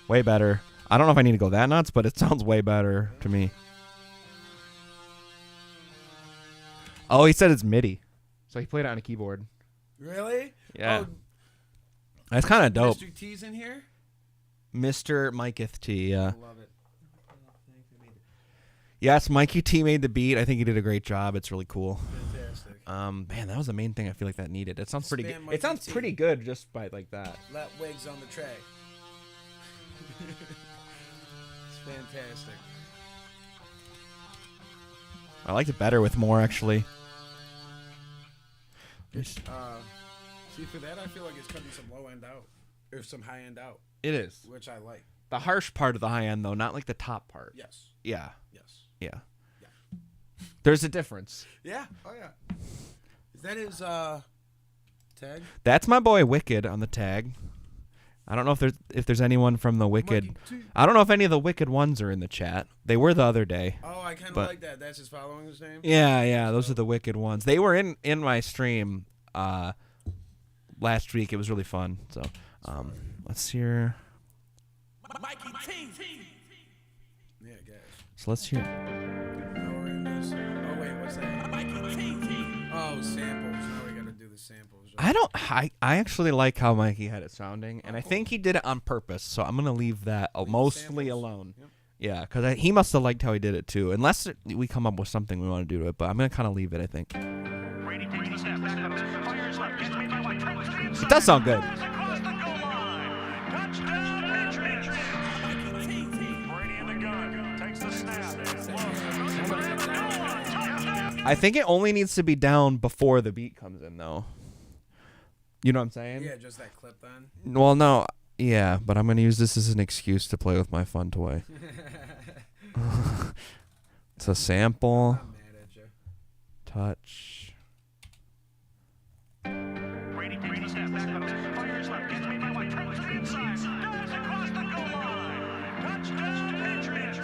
way better. I don't know if I need to go that nuts, but it sounds way better to me. Oh, he said it's MIDI, so he played it on a keyboard. Really? Yeah, Oh, that's kind of dope. Mr. T's in here? Mr. Miketh T. Yeah. I love it. Yes, Mikey T made the beat. I think he did a great job. It's really cool. Fantastic. Man, that was the main thing I feel like that needed. It sounds pretty Spam good. Mikey It sounds T. pretty good just by like that. Let Wigs on the tray. It's fantastic. I liked it better with more actually. See, for that, I feel like it's cutting some low end out. Or some high end out, It is. which I like. The harsh part of the high end though, not like the top part. Yes. Yeah. Yes. Yeah. Yeah. There's a difference. Yeah. Oh, yeah. Is that his tag? That's my boy Wicked on the tag. I don't know if there's anyone from the Wicked. Mikey T. I don't know if any of the Wicked ones are in the chat. They were the other day. Oh, I kind of But- like that. That's his following his name? Yeah, those are the Wicked ones. They were in my stream last week. It was really fun. So, let's hear. Yeah, guys. So let's hear. Now we're in this. Oh, wait, what's that? Oh, samples. Now we got to do the samples. I actually like how Mikey had it sounding, and I think he did it on purpose. So I'm gonna leave that mostly samples. alone. Yep. Yeah, because he must have liked how he did it too. Unless we come up with something we want to do to it, but I'm gonna kind of leave it. I think Brady takes the snap. Fires left. Gets made by White. Travels to the inside. it does sound good. Across the goal line. Touchdown, Patriots. Brady in the gun. Takes the snap. I think it only needs to be down before the beat comes in, though. You know what I'm saying? Yeah, just that clip then. Well, no. Yeah, but I'm going to use this as an excuse to play with my fun toy. It's a sample. I'm mad at you. Touch. Brady takes the snap. Fires left. Gets made by White. Travels to the inside. Dives across the goal line. Touchdown, Patriots.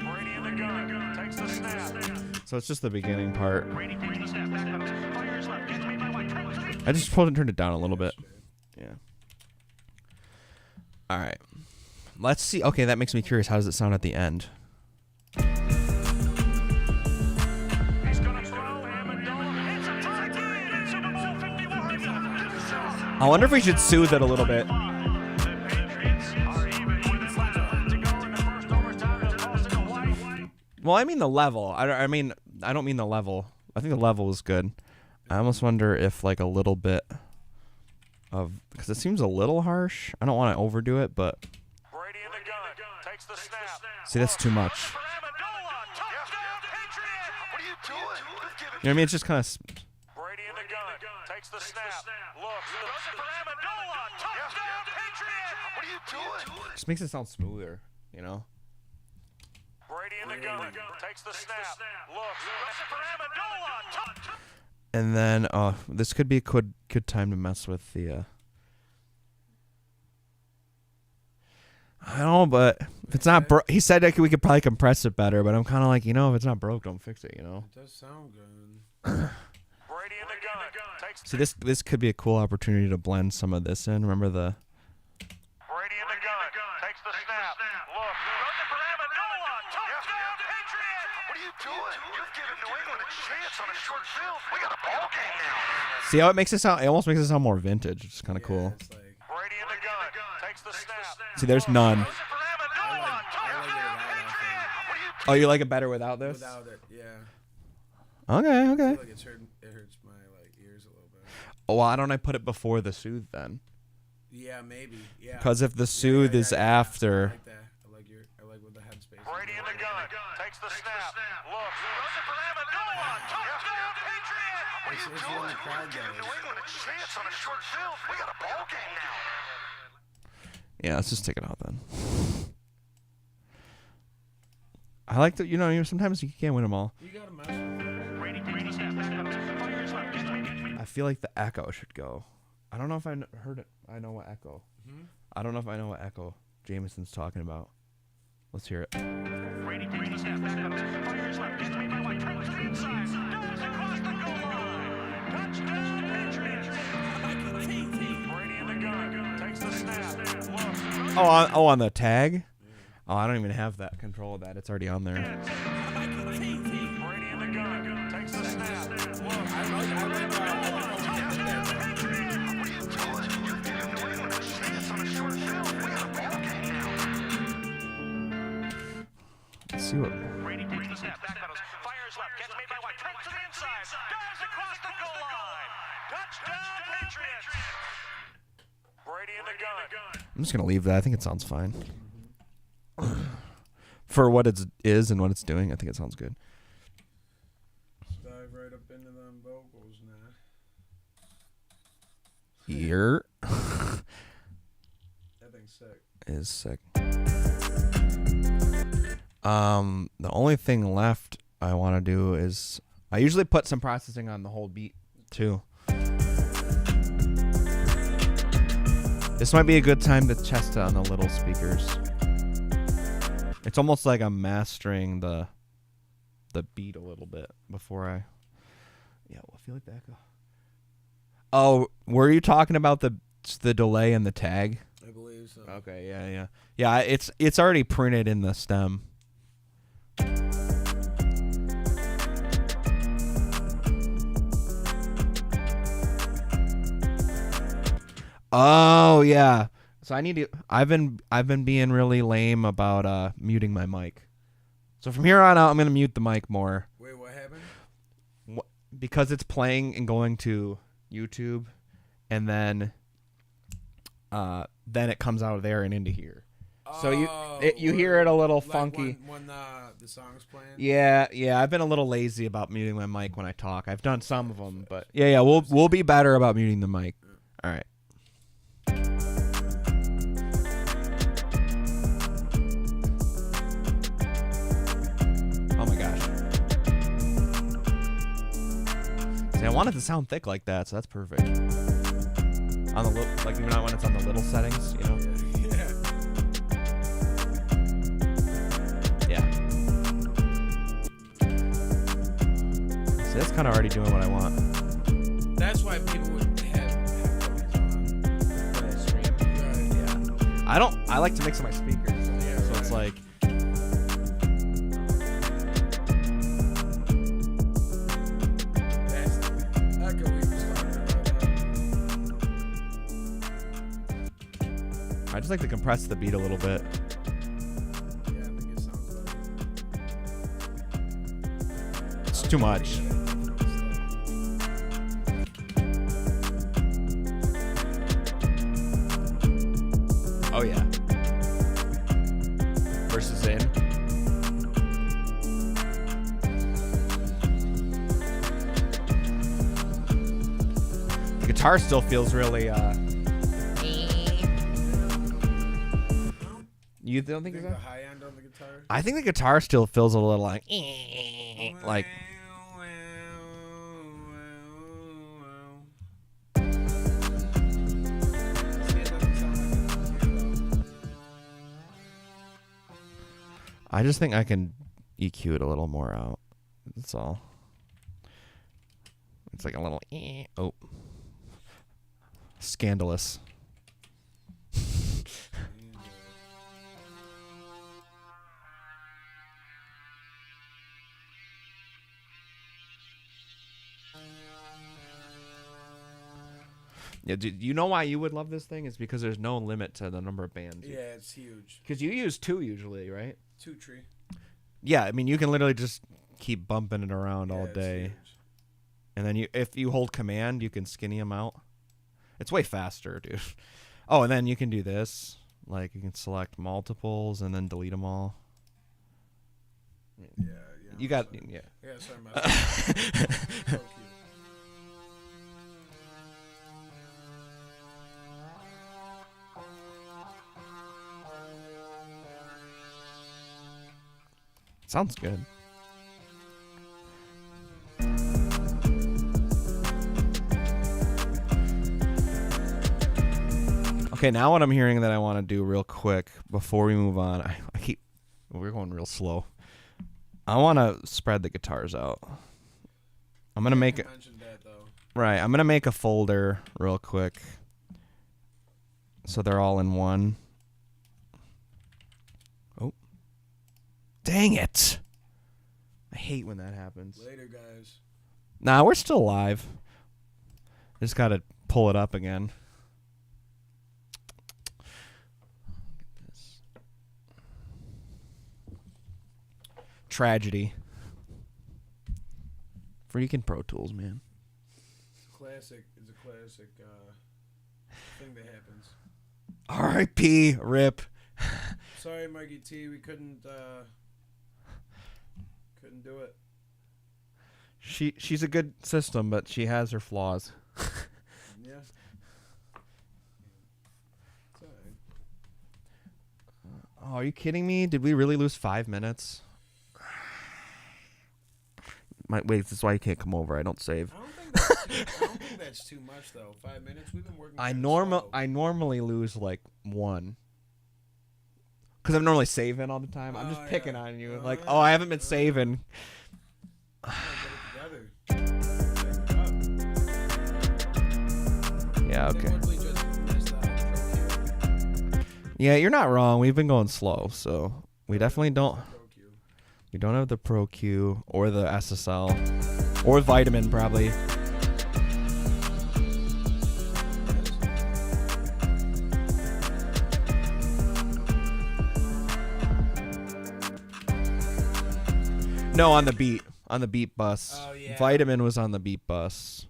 Brady in the gun. Takes the snap. So it's just the beginning part. Brady takes the snap. Fires left. Gets made by White. Travels to the I just turned it down a little bit. Yeah. All right. Let's see. Okay, that makes me curious. How does it sound at the end? He's gonna throw Amendola. It's a tie game in Super Bowl 51. I wonder if we should soothe it a little bit. The Patriots are even with it left to go in the first overtime. They'll toss it to White. Well, I mean the level. I don't mean the level. I think the level is good. I almost wonder if like a little bit of, because it seems a little harsh. I don't want to overdo it, but Brady in the gun. Takes the snap. see, that's too much. For Amendola. Touchdown, Patriots. What are you doing? You've given You know what I mean? It's just kind of. Brady in the gun. Takes the snap. Looks. Throws it for Amendola. Touchdown, Patriots. What are you doing? Just makes it sound smoother, you know. Brady in the gun. Takes the snap. Looks. Throws it for Amendola. Touchdown. And then, this could be a good time to mess with the. I don't know, but if it's not broke, he said that we could probably compress it better. But I'm kind of like, if it's not broke, don't fix it. It does sound good. Brady in the gun. Takes See, this could be a cool opportunity to blend some of this in. Remember the. Brady in the gun. Takes the snap. Look. Throws it for Amendola. Touchdown, Patriots. What are you doing? You've given New England a chance on a short field. We got a ball game now. See how it makes it sound? It almost makes it sound more vintage. It's kind of cool. It's like, Brady in the gun. Takes the snap. See, there's none. Throws it for Amendola. I like it Touchdown, without Patriots. Oh, you like it better without this? without it, yeah. Okay. I feel like it hurts my ears a little bit. Oh, why don't I put it before the soothe then? Yeah, maybe. Yeah. Because if the soothe is after. I like that. I like what the headspace. Brady takes the snap. Look, throws it for Amendola. Touchdown, Patriots! What are you It's doing? when the crowd You're giving goes. New England a chance on a short field. We got a ball game now. Yeah, let's just take it out then. I like that. Sometimes you can't win them all. You got a mouse. Brady takes the snap. Fires left. Gets me. I feel like the echo should go. I don't know if I heard it. I know what echo. I don't know if I know what echo Jameson's talking about. Let's hear it. Brady takes the snap. Fires left. Gets me by White. Turns to the inside. Dives across the goal line. Touchdown, Patriots! Brady in the gun. Takes the snap. Look. On the tag? Oh, I don't even have that control of that. It's already on there. Brady in the gun. Takes the snap. Look. Let's see what. Brady takes the snap. Backpedals. Fires left. Gets made by White. Turns to the inside. Dives across the goal line. Touchdown, Patriots! Brady in the gun. I'm just gonna leave that. I think it sounds fine. For what it is and what it's doing, I think it sounds good. Dive right up into them vocals now. Here That thing's sick. is sick. The only thing left I want to do is I usually put some processing on the whole beat too. This might be a good time to test it on the little speakers. It's almost like I'm mastering the beat a little bit before I. Yeah, well, I feel like the echo. Oh, were you talking about the delay and the tag? I believe so. Okay, yeah. It's already printed in the stem. Oh yeah. So I need to. I've been being really lame about muting my mic. So from here on out, I'm gonna mute the mic more. Wait, what happened? Because it's playing and going to YouTube, and then it comes out of there and into here. So you hear it a little funky. When the song's playing? Yeah. I've been a little lazy about muting my mic when I talk. I've done some of them, but yeah. We'll be better about muting the mic. All right. Oh my gosh. See, I want it to sound thick like that, so that's perfect. On the like even when it's on the little settings, you know. Yeah. See, that's kind of already doing what I want. That's why people would have headphones on when they stream. Right. Yeah. I like to mix in my speakers, so it's like. I just like to compress the beat a little bit. Yeah, I think it sounds better. It's too much. Oh yeah. Versus in. The guitar still feels really You don't think You it's think that? the high end on the guitar? I think the guitar still feels a little like like I just think I can EQ it a little more out. That's all. It's like a little oh. Scandalous. Yeah, you know why you would love this thing? Is because there's no limit to the number of bands. Yeah, it's huge. Because you use 2 usually, right? 2 tree. Yeah, I mean you can literally just keep bumping it around all Yeah, it's day, huge. and then if you hold command, you can skinny them out. It's way faster, dude. Oh, and then you can do this. Like you can select multiples and then delete them all. Yeah. You got sorry. yeah. Yeah, sorry, my so cute. Sounds good. Okay, now what I'm hearing that I want to do real quick before we move on, we're going real slow. I want to spread the guitars out. I'm gonna make it. Mentioned that though. Right, I'm gonna make a folder real quick, so they're all in one. Oh, dang it! I hate when that happens. Later, guys. Nah, we're still live. Just gotta pull it up again. Tragedy. Freaking Pro Tools, man. Classic. It's a classic thing that happens. R.I.P. Rip. Sorry, Mikey T. We couldn't do it. She's a good system, but she has her flaws. Yeah. It's alright. Oh, are you kidding me? Did we really lose 5 minutes? Wait, this is why you can't come over. I don't save. I don't think that's too much though. 5 minutes. We've been working. I kinda slow. normally lose like 1. Because I'm normally saving all the time. I'm just picking yeah. on you. Like, I haven't been saving. Yeah, get it together. Yeah, I think okay. once we just missed out on Pro Q. Yeah, you're not wrong. We've been going slow, so we definitely don't. Pro Q. We don't have the Pro Q or the SSL or Vitamin probably. No, on the beat bus. Oh, yeah. Vitamin was on the beat bus.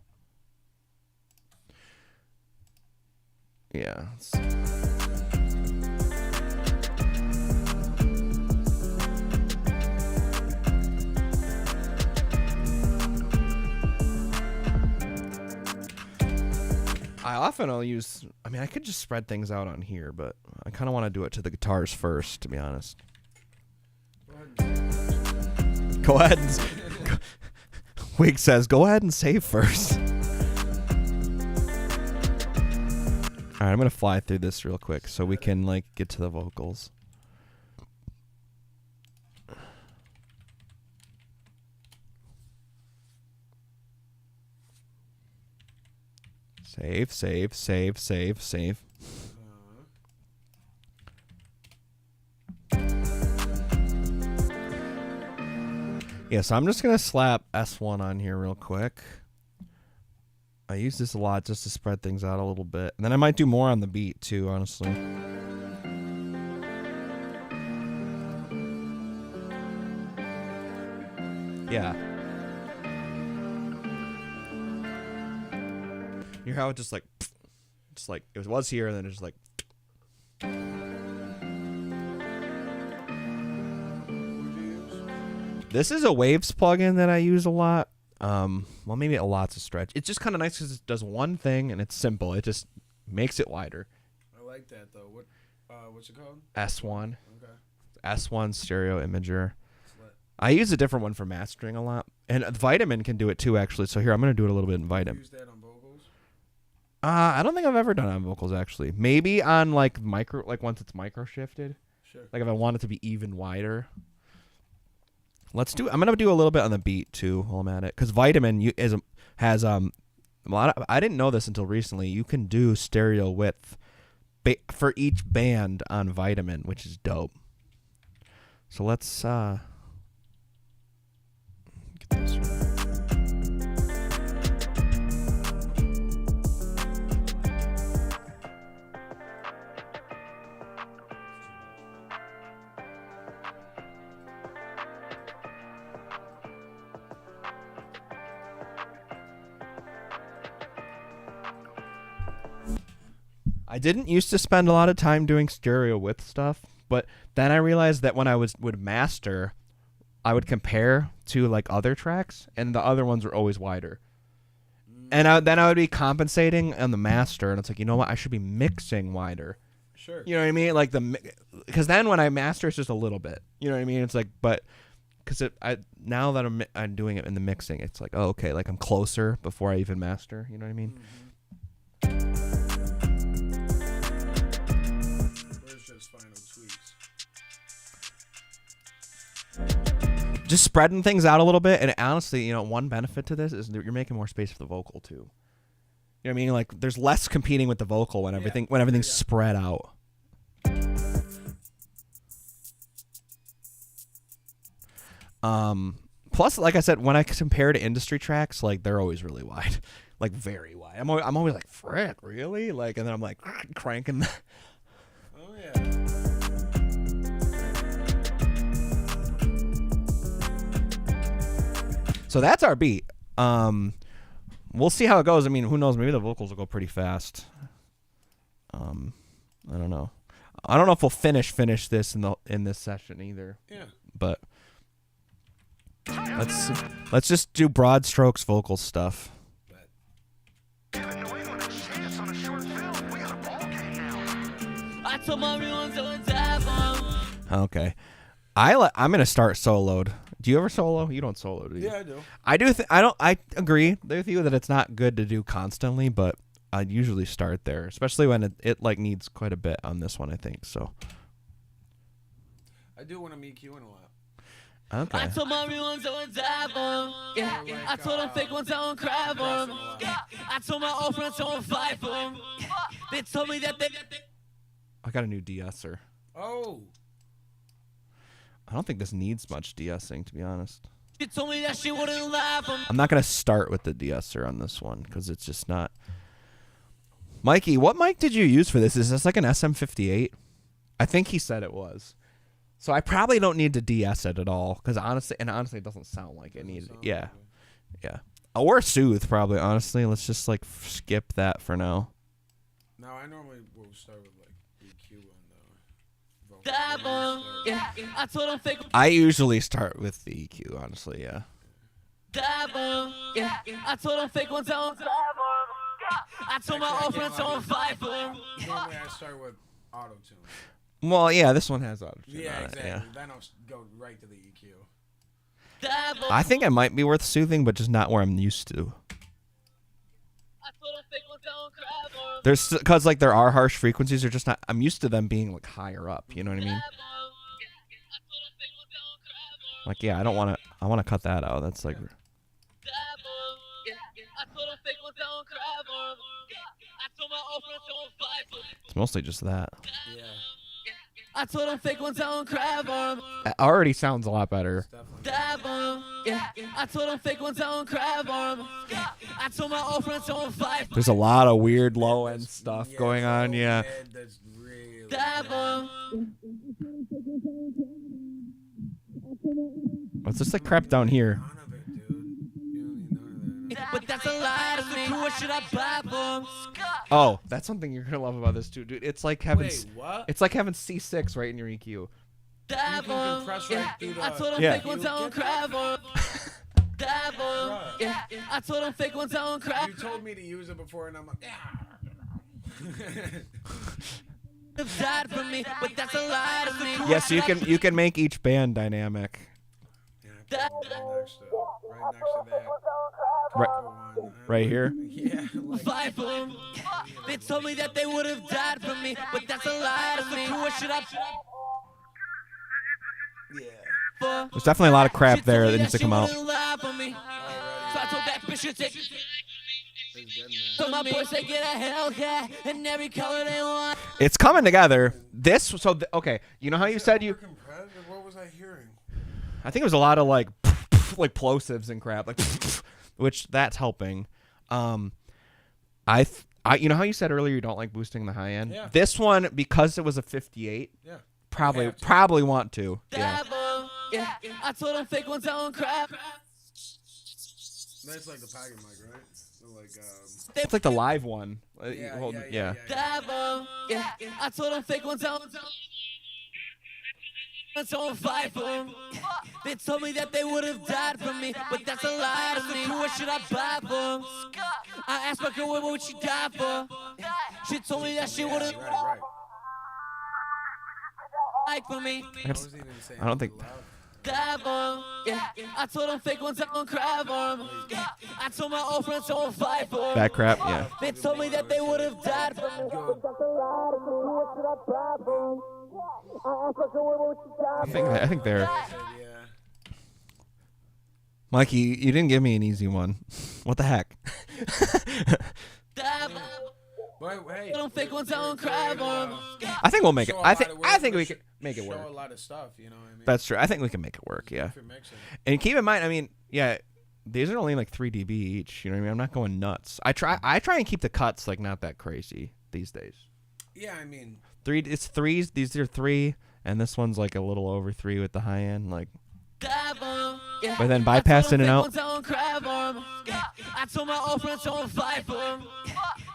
Yeah. I'll use. I mean, I could just spread things out on here, but I kind of want to do it to the guitars first, to be honest. Go ahead and Wig says, go ahead and save first. All right, I'm going to fly through this real quick so we can like get to the vocals. Save, save, save, save, save. Yeah, so I'm just going to slap S1 on here real quick. I use this a lot just to spread things out a little bit. And then I might do more on the beat too, honestly. Yeah. You hear how it just like it was here and then it's just like. This is a Waves plugin that I use a lot. Well, maybe a lot's a stretch. It's just kind of nice because it does one thing and it's simple. It just makes it wider. I like that though. What's it called? S1. Okay. S1 stereo imager. Slut. I use a different one for mastering a lot. And Vitamin can do it too, actually. So here, I'm going to do it a little bit in Vitamin. Use that on vocals? I don't think I've ever done it on vocals, actually. Maybe on like once it's micro shifted. Sure. Like if I want it to be even wider. I'm gonna do a little bit on the beat too while I'm at it, because Vitamin has a lot of, I didn't know this until recently. You can do stereo width for each band on Vitamin, which is dope. So let's get this right. I didn't used to spend a lot of time doing stereo width stuff, but then I realized that when I would master, I would compare to like other tracks, and the other ones were always wider. And then I would be compensating on the master, and it's like, you know what? I should be mixing wider. Sure. You know what I mean? Like because then when I master, it's just a little bit. You know what I mean? It's like, but because now that I'm doing it in the mixing, it's like, oh, okay, like I'm closer before I even master. You know what I mean? Where's just final tweaks? Just spreading things out a little bit, and honestly, you know, one benefit to this is that you're making more space for the vocal too. You know what I mean? Like there's less competing with the vocal when everything's spread out. Plus, like I said, when I compare to industry tracks, like they're always really wide, like very wide. I'm always like, frick, really? Like, and then I'm like cranking. Oh yeah. So that's our beat. We'll see how it goes. I mean, who knows? Maybe the vocals will go pretty fast. I don't know. I don't know if we'll finish this in this session either. Yeah. But let's just do broad strokes vocal stuff. Giving New England a chance on a short field. We got a ball game now. I told my real ones to dive on. Okay. I'm gonna start soloed. Do you ever solo? You don't solo, do you? Yeah, I do. I do. I agree with you that it's not good to do constantly, but I usually start there, especially when it like needs quite a bit on this one. I think so. I do when I'm EQing a lot. Okay. I told my real ones to dive on. Yeah. I told them fake ones I don't cry for 'em. Yeah. I told my old friends don't fight for 'em. They told me that they. I got a new de-esser. Oh. I don't think this needs much de-essing, to be honest. She told me that she wouldn't lie for me. I'm not gonna start with the de-esser on this one because it's just not. Mikey, what mic did you use for this? Is this like an SM58? I think he said it was. So I probably don't need to de-ess it at all because honestly, it doesn't sound like it needed. Yeah, yeah. Or soothe probably. Honestly, let's just like skip that for now. Now I normally will start with like EQ on the vocal. Dive on. Yeah. I told them fake. I usually start with the EQ. Honestly, yeah. Dive on. Yeah. I told them fake ones I don't dive on. I told my old friends don't fight for 'em. Normally I start with auto tune. Well, yeah, this one has auto tune Yeah, on exactly. it. Yeah. Then I'll go right to the EQ. Dive on. I think it might be worth soothing, but just not where I'm used to. I told them fake ones I don't cry for 'em. There's because like there are harsh frequencies. They're just not. I'm used to them being like higher up. You know what I mean? Dive on. Yeah. I told them fake ones I don't cry for 'em. Like yeah, I don't want to. I want to cut that out. That's like. Dive on. Yeah. I told them fake ones I don't cry for 'em. I told my old friends don't fight for 'em. It's mostly just that. Yeah. I told them fake ones I don't cry for 'em. It already sounds a lot better. Definitely. Dive on. Yeah. I told them fake ones I don't cry for 'em. Yeah. I told my old friends don't fight for 'em. There's a lot of weird low end stuff going on. Yeah. That's really Dive on. What's this like crap down here? none of it, dude. You don't need none of that. But that's a lie to me. What should I buy for 'em? Oh, that's something you're gonna love about this too, dude. It's like having. Wait, what? It's like having C6 right in your EQ. Dive can on. press Yeah. right through the- I told them Yeah. fake ones I don't cry for 'em. Dive on. Bruh. Yeah. I told them fake ones I don't cry. You told me to use it before, and I'm like, yeah. Have died for me, but that's a lie to me. Yes, you can make each band dynamic. Yeah, I put one next to that. Right, Put one, right here. Yeah, like, Fight for 'em. They told me that they would have died for me, but that's a lie to me. What should I for? There's definitely a lot of crap She told there me that needs to she come out. wouldn't lie for me. So I told that bitch to take. it's good, man. So my boys they get a Hellcat and every color they want. It's coming together. Okay, you know how you said you. Competitive? What was I hearing? I think it was a lot of like plosives and crap, like which that's helping. You know how you said earlier you don't like boosting the high end. Yeah. This one, because it was a 58, Yeah. probably want to. Yeah. Dive on. Yeah. I told them fake ones I don't cry. That's like the pocket mic, right? So like, It's like the live one. yeah. Dive on. Yeah. I told them fake ones I don't fight for 'em. They told me that they would have died for me, but that's a lie to me. What should I buy for? I asked my girl what would she die for. She told me that she wouldn't Right. like for me. I was even saying I don't think. Die for 'em, yeah. I told them fake ones I don't cry for 'em, yeah. I told my old friends don't fight for 'em. Bad crap, yeah. They told me that they would have died for me. I think they're. Yeah. Mikey, you didn't give me an easy one. What the heck? Die for 'em. But hey, Don't fake ones I don't cry for 'em. I think we'll make it. show a I lot think. of I work, think we show- can make it work. Show a lot of stuff, you know what I mean? That's true. I think we can make it work. Yeah. If you're mixing. And keep in mind, I mean, yeah, these are only like 3 dB each. You know what I mean? I'm not going nuts. I try and keep the cuts like not that crazy these days. Yeah, I mean, It's threes. These are 3, and this one's like a little over 3 with the high end. Like, Die for 'em, yeah. but then I bypass told in and them fake out. ones I don't cry for 'em, yeah. I told my old friends don't fight for 'em.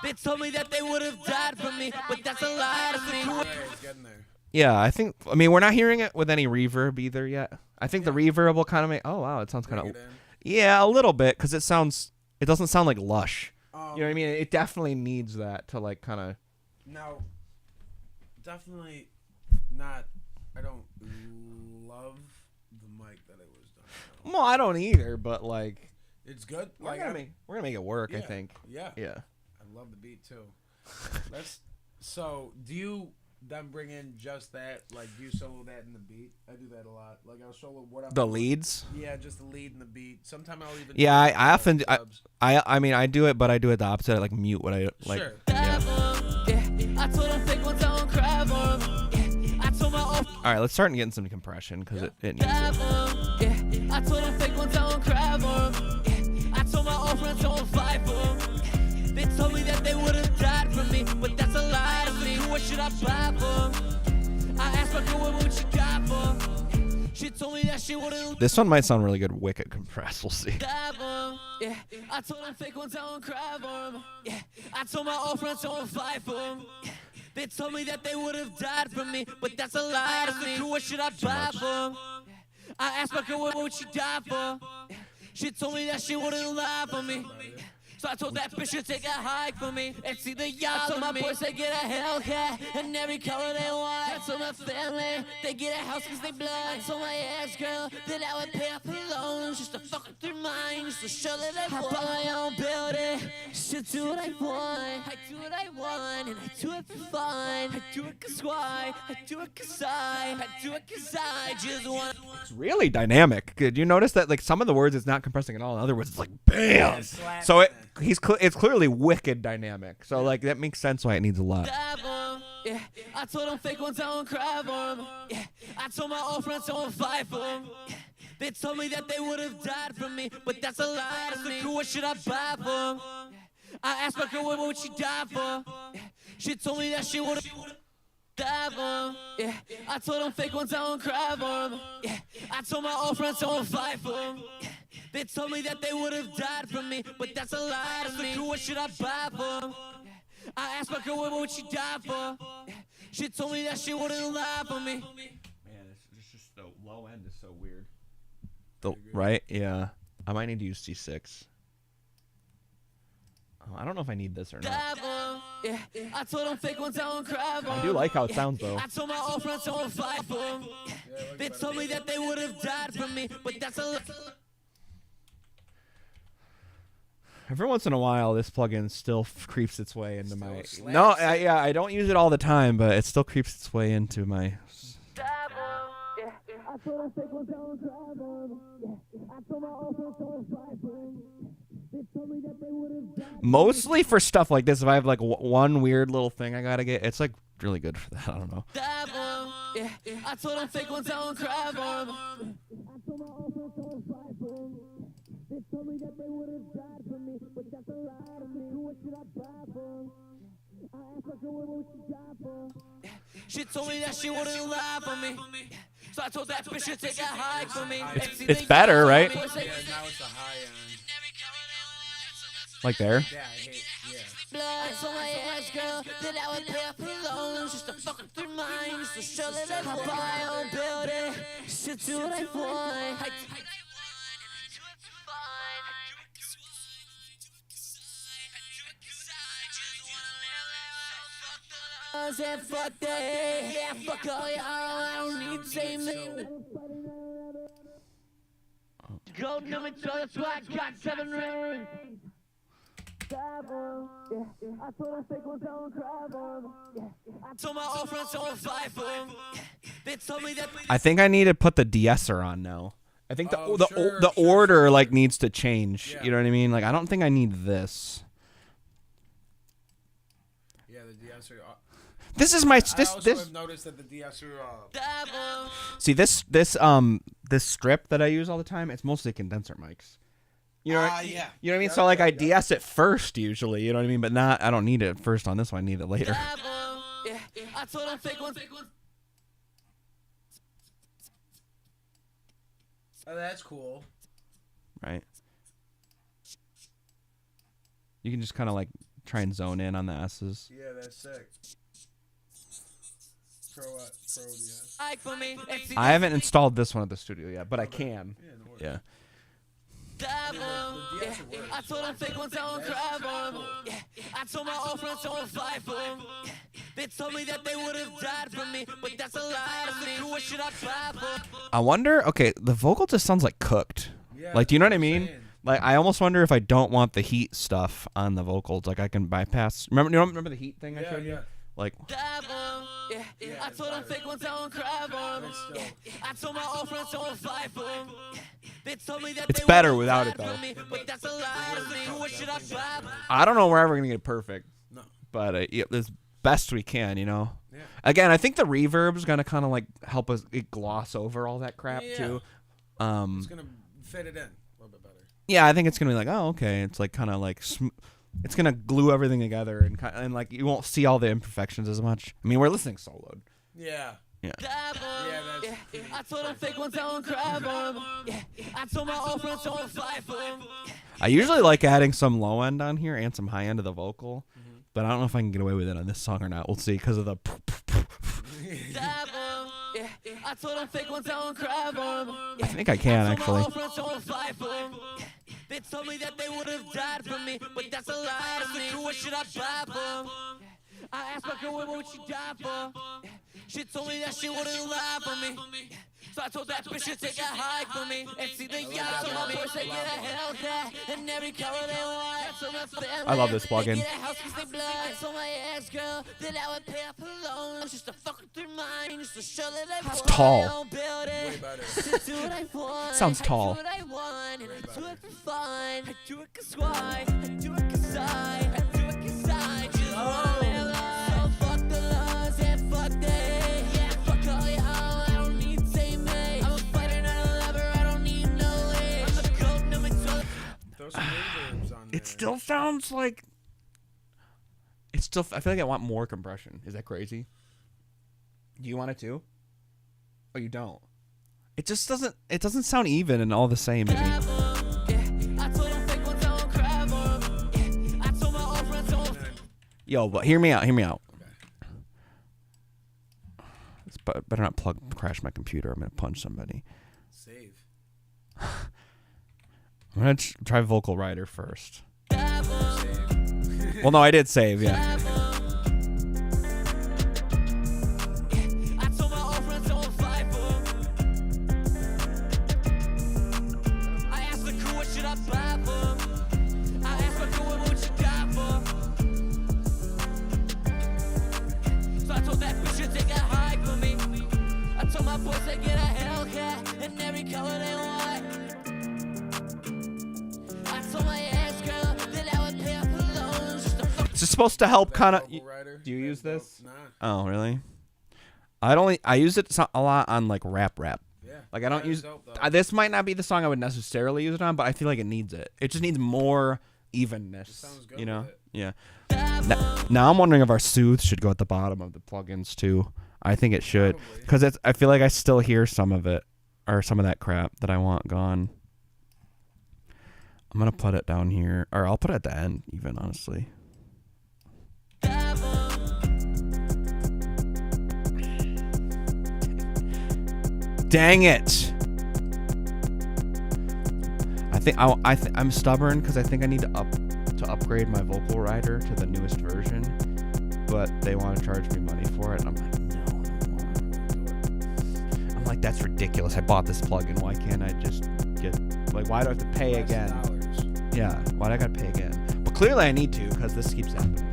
They told me that they would have died for me, but that's a lie to me. yeah, it's getting there. Yeah, I think. I mean, we're not hearing it with any reverb either yet. I think the reverb will kind of make. Oh wow, it sounds kind Bring of. it in. Yeah, a little bit because it sounds. It doesn't sound like lush. You know what I Um, mean? It definitely needs that to like kind of. Now, definitely not. I don't love the mic that it was done. on. Well, I don't either, but like It's good. we're Like, gonna make it work. I yeah, think. Yeah, Yeah. I love the beat too. So, do you then bring in just that? Like, do you solo that in the beat? I do that a lot. Like, I'll solo what I'm The leads. Yeah, just the lead and the beat. Sometimes I'll even. Yeah, I often do I, dubs. I mean I do it, but I do it the opposite. I like mute what I like. Sure. Die for 'em, yeah. I told them fake ones I don't cry for 'em, yeah. I told my old All right, let's start getting some compression because it needs die it. for 'em, yeah. I told them fake ones I don't cry for 'em, yeah. I told my old friends don't fight for 'em. They told me that they would have died for me, but that's a lie to me. What should I buy for 'em? I asked my girl what would she die for. She told me that she wouldn't This one might sound really good. Wicked compressed. We'll see. die for 'em, yeah. I told them fake ones I don't cry for 'em, yeah. I told my old friends don't fight for 'em, yeah. They told me that they would have died for me, but that's a lie to me. What should I buy for 'em? I asked my girl what would she die for. She told me that she wouldn't lie for me. So I told that bitch to take a hike for me. And see the y'all told my boys they get a Hellcat and every color they want. I told my family they get a house cause they blood. I told my ex girl that I would pay off her loans just to fuck with their mind, just to show that I want. I buy my own building, should do what I want. I do what I want and I do it for fun. I do it cause why? I do it cause I do it cause I just want. It's really dynamic. Did you notice that like some of the words it's not compressing at all, in other words it's like bam. slapping So it. it's clearly wicked dynamic. So like that makes sense why it needs a lot. Die for 'em, yeah. I told them fake ones I don't cry for 'em, yeah. I told my old friends don't fight for 'em, yeah. They told me that they would have died for me, but that's a lie to me. What should I buy for 'em? I asked my girl what would she die for. Yeah. She told me that she would have die for 'em, yeah. I told them fake ones I don't cry for 'em, yeah. I told my old friends don't fight for 'em, yeah. They told me that they would have died for me, but that's a lie to me. What should I buy for 'em? I asked my girl what would she die for. Yeah. She told me that she wouldn't lie for me. Man, it's just the low end is so weird. Right? Yeah. I might need to use C6. Oh, I don't know if I need this or not. Die for 'em, yeah. I told them fake ones I don't cry for 'em. I do like how it sounds though. I told my old friends don't fight for 'em. Yeah. They told me that they would have died for me, but that's a lie. Every once in a while, this plugin still creeps its way into my. Still No, slaps it. I don't use it all the time, but it still creeps its way into my. Die for 'em, yeah. I told them fake ones I don't cry for 'em. Yeah. I told my old friends don't fight for 'em. They told me that they would have died. Mostly for stuff like this, if I have like one weird little thing I gotta get, it's like really good for that. I don't know. Die for 'em, yeah. I told them fake ones I don't cry for 'em. I told my old friends don't fight for 'em. They told me that they would have died for me, but that's a lie to me. What should I buy for 'em? I asked my girl what would she die for. She told me that she wouldn't lie for me. So I told that bitch to take a hike for me. It's better, right? Yeah, now it's a high end. Like there. Yeah, I hate. Yeah. Blood, so my ass girl that I would pay off her loans just to fuck with their mind, just to show that I buy my own building. should do what I want. And fuck that, yeah, fuck all y'all, I don't need to say me. Gold number 12, that's why I got 7 rings. I told them fake ones don't cry for them. I told my old friends don't fight for them. They told me that. I think I need to put the de-esser on now. I think the sure, order like needs to change. Yeah. You know what I mean? Like I don't think I need this. Yeah, the de-esser. This is my I this also this. have noticed that the de-esser. See this strip that I use all the time. It's mostly condenser mics. You know, Yeah. you know what I mean. Yeah, So like yeah, I yeah. de-ess it first usually. You know what I mean. But not I don't need it first on this one. I need it later. I told them fake ones. Oh, that's cool. Right. You can just kind of like try and zone in on the S's. Yeah, that's sick. Pro de-esser. Like for me. I haven't installed this one at the studio yet, but I can. Yeah, no worries. Yeah. I told them fake ones don't cry for them. I told my old friends don't fight for them. They told me that they would have died for me, but that's a lie to me. What should I try for? I wonder. Okay, the vocal just sounds like cooked. Yeah, Like, do you know what I that's mean? I'm saying. Like, I almost wonder if I don't want the heat stuff on the vocals. Like, I can bypass. Remember the heat thing I Yeah, showed you? yeah. Like, I told them fake ones don't cry for them. I told my old friends don't fight for them. They told me that It's they better would've without it, died for though. me, but that's a lie to me. What should I try for? I don't know we're ever gonna get perfect. No. But as best we can, you know. Yeah. Again, I think the reverb's gonna kind of like help us gloss over all that crap Yeah. too. It's gonna fit it in a little bit better. Yeah, I think it's gonna be like, oh, okay. It's like kind of like it's gonna glue everything together and like you won't see all the imperfections as much. I mean, we're listening soloed. Yeah. Yeah. I told them fake ones don't cry for them. I told my old friends don't fight for them. I usually like adding some low end on here and some high end of the vocal, but I don't know if I can get away with it on this song or not. We'll see because of the. I told them fake ones don't cry for them. I think I can actually. My old friends don't fight for them. They told me that they would have died for me, but that's a lie to me. What should I buy for them? I asked my girl what would she die for. She told me that she wouldn't lie for me. So I told that bitch to take a hike for me and see the yacht. So my boys they get a Hellcat and every color they want. So my family, I love this plugin. they get a house 'cause they blood. So my ex girl that I would pay up her loan just to fuck with their mind, just to show that I That's want tall. my own building. Way better. To do what I want. Sounds tall. I do what I want and I do it for fun. I do it 'cause why? I do it 'cause I do it 'cause I just wanna live life. So fuck the laws and fuck they. Yeah, fuck all y'all. I don't need to say me. I'm a fighter, not a lover. I don't need no way. I'm the goat number 12. Throw some reverbs on there. It still sounds like. It's still. I feel like I want more compression. Is that crazy? Do you want it too? Oh, you don't. It just doesn't. It doesn't sound even and all the same to me. I told them fake ones don't cry for them. I told my old friends don't. Yo, but hear me out. Hear me out. It's better not crash my computer. I'm gonna punch somebody. Save. I'm gonna try Vocal Rider first. Save. Well, no, I did save. Yeah. I told my old friends don't fight for them. I asked the crew what should I buy for them. I asked my crew what she got for. So I told that bitch to take a hike for me. I told my boys to get a Hellcat and every color they want. I told my ex girl that I would pay up her loans just to fuck. It's just supposed to help kind of. Vocal Rider. Do you use this? Nah. Oh, really? I use it a lot on like rap. Yeah. Like I don't That use. is dope, though. This might not be the song I would necessarily use it on, but I feel like it needs it. It just needs more evenness. sounds good You know? with it. Yeah. Now I'm wondering if our soothe should go at the bottom of the plugins too. I think it should, Probably. because I feel like I still hear some of it, or some of that crap that I want gone. I'm gonna put it down here, or I'll put it at the end, even honestly. Dang it. I'm stubborn because I think I need to upgrade my vocal rider to the newest version, but they want to charge me money for it, and I'm like, no, I don't want it. I'm like, that's ridiculous. I bought this plugin. Why can't I just get, like, why do I have to pay again? $10. Yeah, why do I gotta pay again? But clearly I need to because this keeps happening.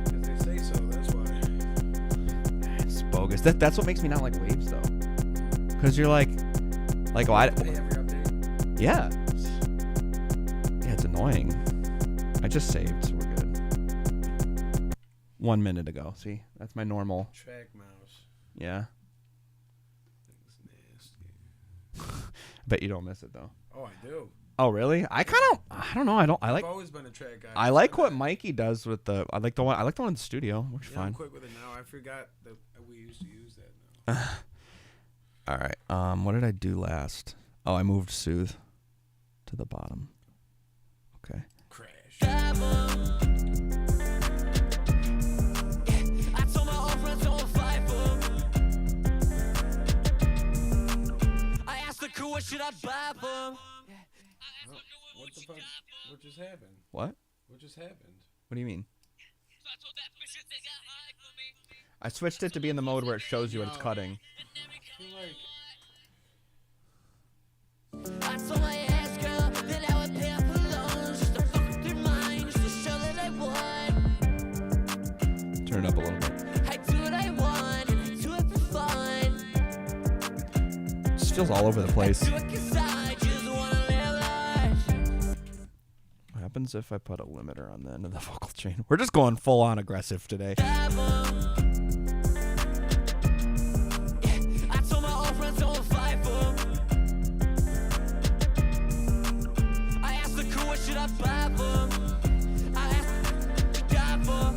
Because they say so, that's why. It's bogus. That's what makes me not like Waves though, because you're like, why? Pay every update. Yeah. Yeah, it's annoying. I just saved, so we're good. 1 minute ago. See, that's my normal. Track mouse. Yeah. Thing's nasty. Bet you don't miss it though. Oh, I do. Oh really? I don't know. I like. I've always been a track guy. I like what Mikey does with the. I like the one in the studio. Works I'm fine. quick with it now. I forgot that we used to use that now. All right. What did I do last? Oh, I moved Soothe to the bottom. Okay. Crash. I told my old friends don't fight for 'em. I asked the crew what should I buy for 'em. What the fuck? What just happened? What? What just happened? What do you mean? So I told that bitch to take a hike for me. I switched it to be in the mode where it shows you what it's cutting. I feel like I told my ex girl that I would pay up her loans just to fuck with her mind, just to show that I won. Turn it up a little bit. I do what I want and I do it for fun. It just feels all over the place. Do it 'cause I just wanna live life. What happens if I put a limiter on the end of the vocal chain? We're just going full on aggressive today. I told my old friends don't fight for 'em. I asked the crew what should I buy for 'em. I asked what you got for 'em.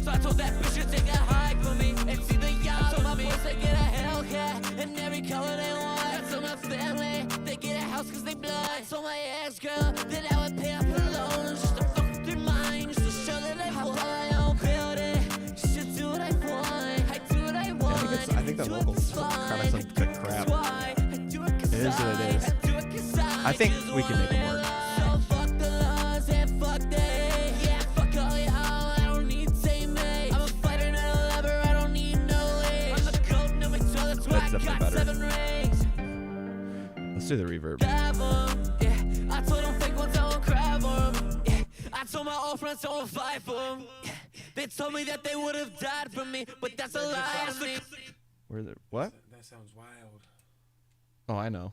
So I told that bitch to take a hike for me. And see the yacht. I told my boys they get a Hellcat in every color they want. I told my family they get a house 'cause they blind. I told my ex girl that I would pay up her loans just to fuck with their mind, just to show that I want. I own building, just to do what I want. I do what I want. I think that vocal's kind of some good crap. It is what it is. I think we can make it work. So fuck the laws and fuck the hate. Yeah, fuck all y'all. I don't need teammates. I'm a fighter, not a lover. I don't need no leash. I'm the goat, no my toe. That's why I That's got definitely 7 rings. Let's do the reverb. Yeah, I told them fake ones I won't cry for 'em. Yeah, I told my old friends I won't fight for 'em. Yeah, they told me that they would have died for me, but that's a lie. Where the what? that sounds wild. Oh, I know.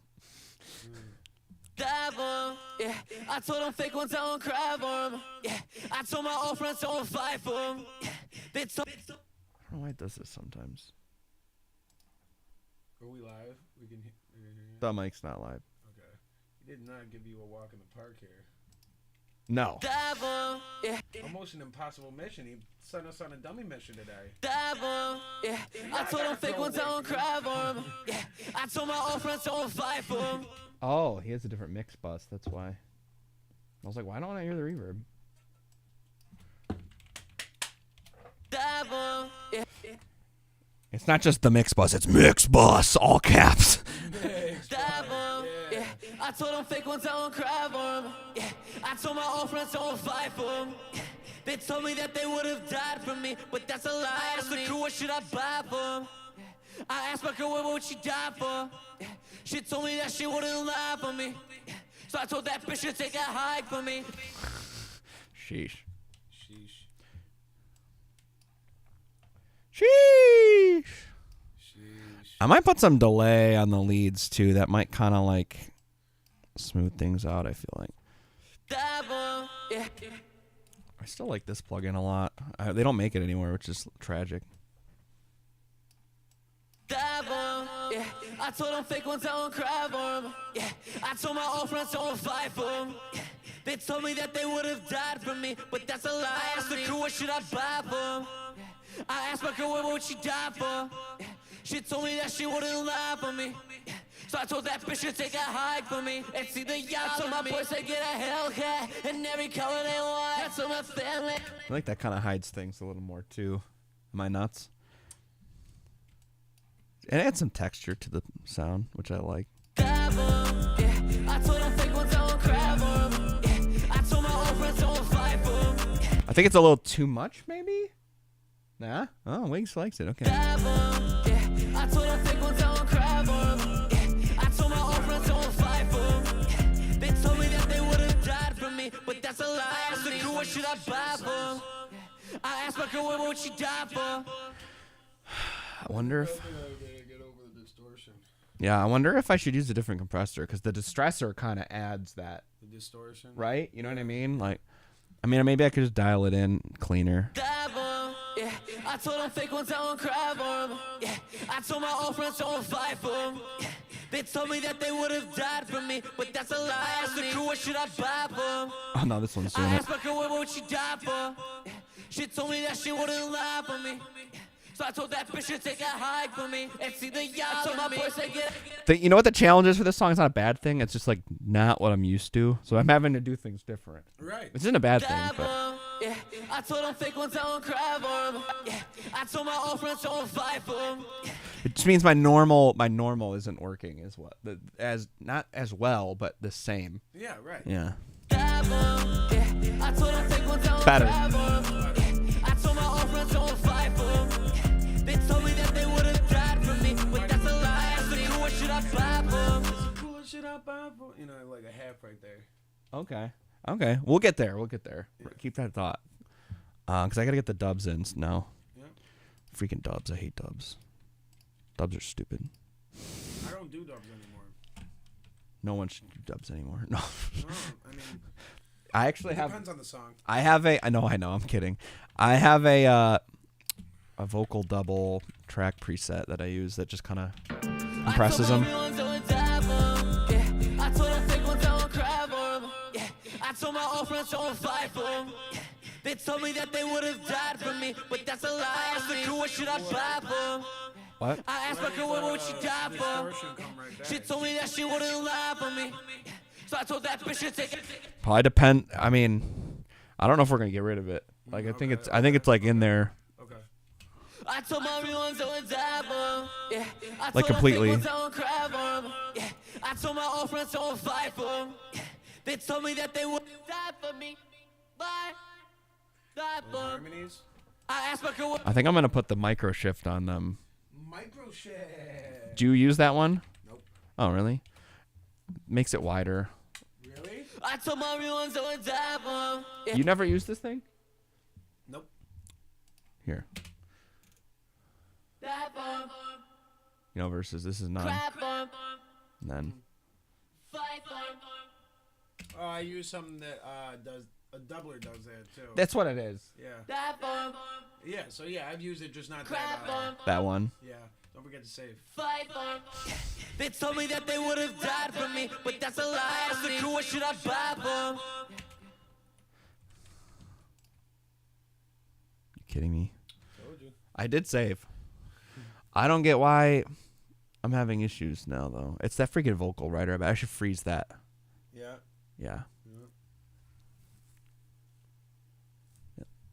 Die for 'em. Yeah, I told them fake ones I won't cry for 'em. Yeah, I told my old friends I won't fight for 'em. Yeah, they told. I don't know why it does this sometimes. Are we live? We can hear you. The mic's not live. Okay. He did not give you a walk in the park here. No. Die for 'em. Yeah, Almost an impossible mission. He sent us on a dummy mission today. die for 'em. Yeah, I told them fake ones I won't cry for 'em. Yeah, I told my old friends I won't fight for 'em. Oh, he has a different mix bus. That's why. I was like, why don't I hear the reverb? Die for 'em. Yeah. It's not just the mix bus. It's mix bus, all caps. Die for 'em. Yeah, I told them fake ones I won't cry for 'em. Yeah, I told my old friends I won't fight for 'em. Yeah, they told me that they would have died for me, but that's a lie. I asked the crew what should I buy for 'em. Yeah, I asked my girl what would she die for. Yeah, she told me that she wouldn't lie for me. Yeah, so I told that bitch to take a hike for me. Sheesh. Sheesh. Sheesh. Sheesh. I might put some delay on the leads too. That might kind of like smooth things out. I feel like. Die for 'em. Yeah. I still like this plugin a lot. They don't make it anymore, which is tragic. Die for 'em. Yeah, I told them fake ones I won't cry for 'em. Yeah, I told my old friends I won't fight for 'em. Yeah, they told me that they would have died for me, but that's a lie. I asked the crew what should I buy for 'em. Yeah, I asked my girl what would she die for. Yeah, she told me that she wouldn't lie for me. Yeah, so I told that bitch to take a hike for me and see the yacht. I told my boys they get a Hellcat in every color they want. I told my family. I like that kind of hides things a little more too. Am I nuts? It adds some texture to the sound, which I like. I told them fake ones, I won't cry for 'em. Yeah, I told my old friends, I won't fight for 'em. I think it's a little too much, maybe? Nah? Oh, Wigs likes it. Okay. I told them fake ones, I won't cry for 'em. Yeah, I told my old friends, I won't fight for 'em. Yeah, they told me that they would have died for me, but that's a lie. I asked the girl, what should I buy for 'em? Yeah, I asked my girl, what would she die for? I wonder if... Get over the distortion. Yeah, I wonder if I should use a different compressor, because the distressor kind of adds that, The distortion. right? You know what I mean? Like, I mean, maybe I could just dial it in cleaner. Yeah, I told them fake ones, I won't cry for 'em. Yeah, I told my old friends, I won't fight for 'em. Yeah, they told me that they would have died for me, but that's a lie. I asked the girl, what should I buy for 'em? Oh, no, this one's doing I it. asked my girl, what would she die for? Yeah, she told me that she wouldn't lie for me. Yeah, so I told that bitch to take a hike for me and see the yacht. I told my boys to get. You know what the challenge is for this song? It's not a bad thing. It's just, like, not what I'm used to. So I'm having to do things different. Right. Which isn't a bad thing, but... Yeah, I told them fake ones, I won't cry for 'em. Yeah, I told my old friends, I won't fight for 'em. Yeah. It just means my normal isn't working as what not as well, but the same. Yeah, right. Yeah. I told them fake ones, I won't Better. cry for 'em. Yeah, I told my old friends, I won't fight for 'em. Yeah, they told me that they would have died for me, but that's a lie. I asked the girl, what should I buy for 'em? Cool shit I buy for. You know, like a half right there. Okay. We'll get there. Yeah. Keep that thought. Because I gotta get the dubs in now. Yeah. Freaking dubs. I hate dubs. Dubs are stupid. I don't do dubs anymore. No one should do dubs anymore. No. No, I mean, I actually it have. depends on the song. I have a. I know. I'm kidding. I have a vocal double track preset that I use that just kind of compresses them. I told them fake ones, I won't cry for 'em. Yeah, I told my old friends, I won't fight for 'em. Yeah, they told me that they would have died for me, but that's a lie. I asked the girl, what should I buy for 'em? What? I asked my girl, what would she die for? Distortion come right back. She told me that she wouldn't lie for me. Yeah, so I told that bitch to take it. Probably depend. I mean, I don't know if we're gonna get rid of it. Like, I think it's like in there. Okay. I told my real ones I would die for 'em. Yeah, I told Like, them completely. fake ones I won't cry for 'em. Yeah, I told my old friends I won't fight for 'em. Yeah, they told me that they would die for me. Bye. Die for 'em. Harmonies. I asked my girl what. I think I'm gonna put the micro shift on them. Micro shit. Do you use that one? Nope. Oh, really? Makes it wider. Really? I told my real ones I would die for 'em. Yeah. You never use this thing? Nope. Here. Die for 'em. You know, versus this is none. Cry for 'em. And then Fight for 'em. Oh, I use something that does a doubler does that too. that's what it is. Yeah. Die for 'em. Yeah. So yeah, I've used it, just not Cry that. for 'em. That one. Yeah. Don't forget to save. Fight for 'em. They told me that they would have died for me, but that's a lie. I asked the girl, what should I buy for 'em? You kidding me? Told you. I did save. I don't get why I'm having issues now though. It's that freaking vocal writer. But I should freeze that. Yeah. Yeah.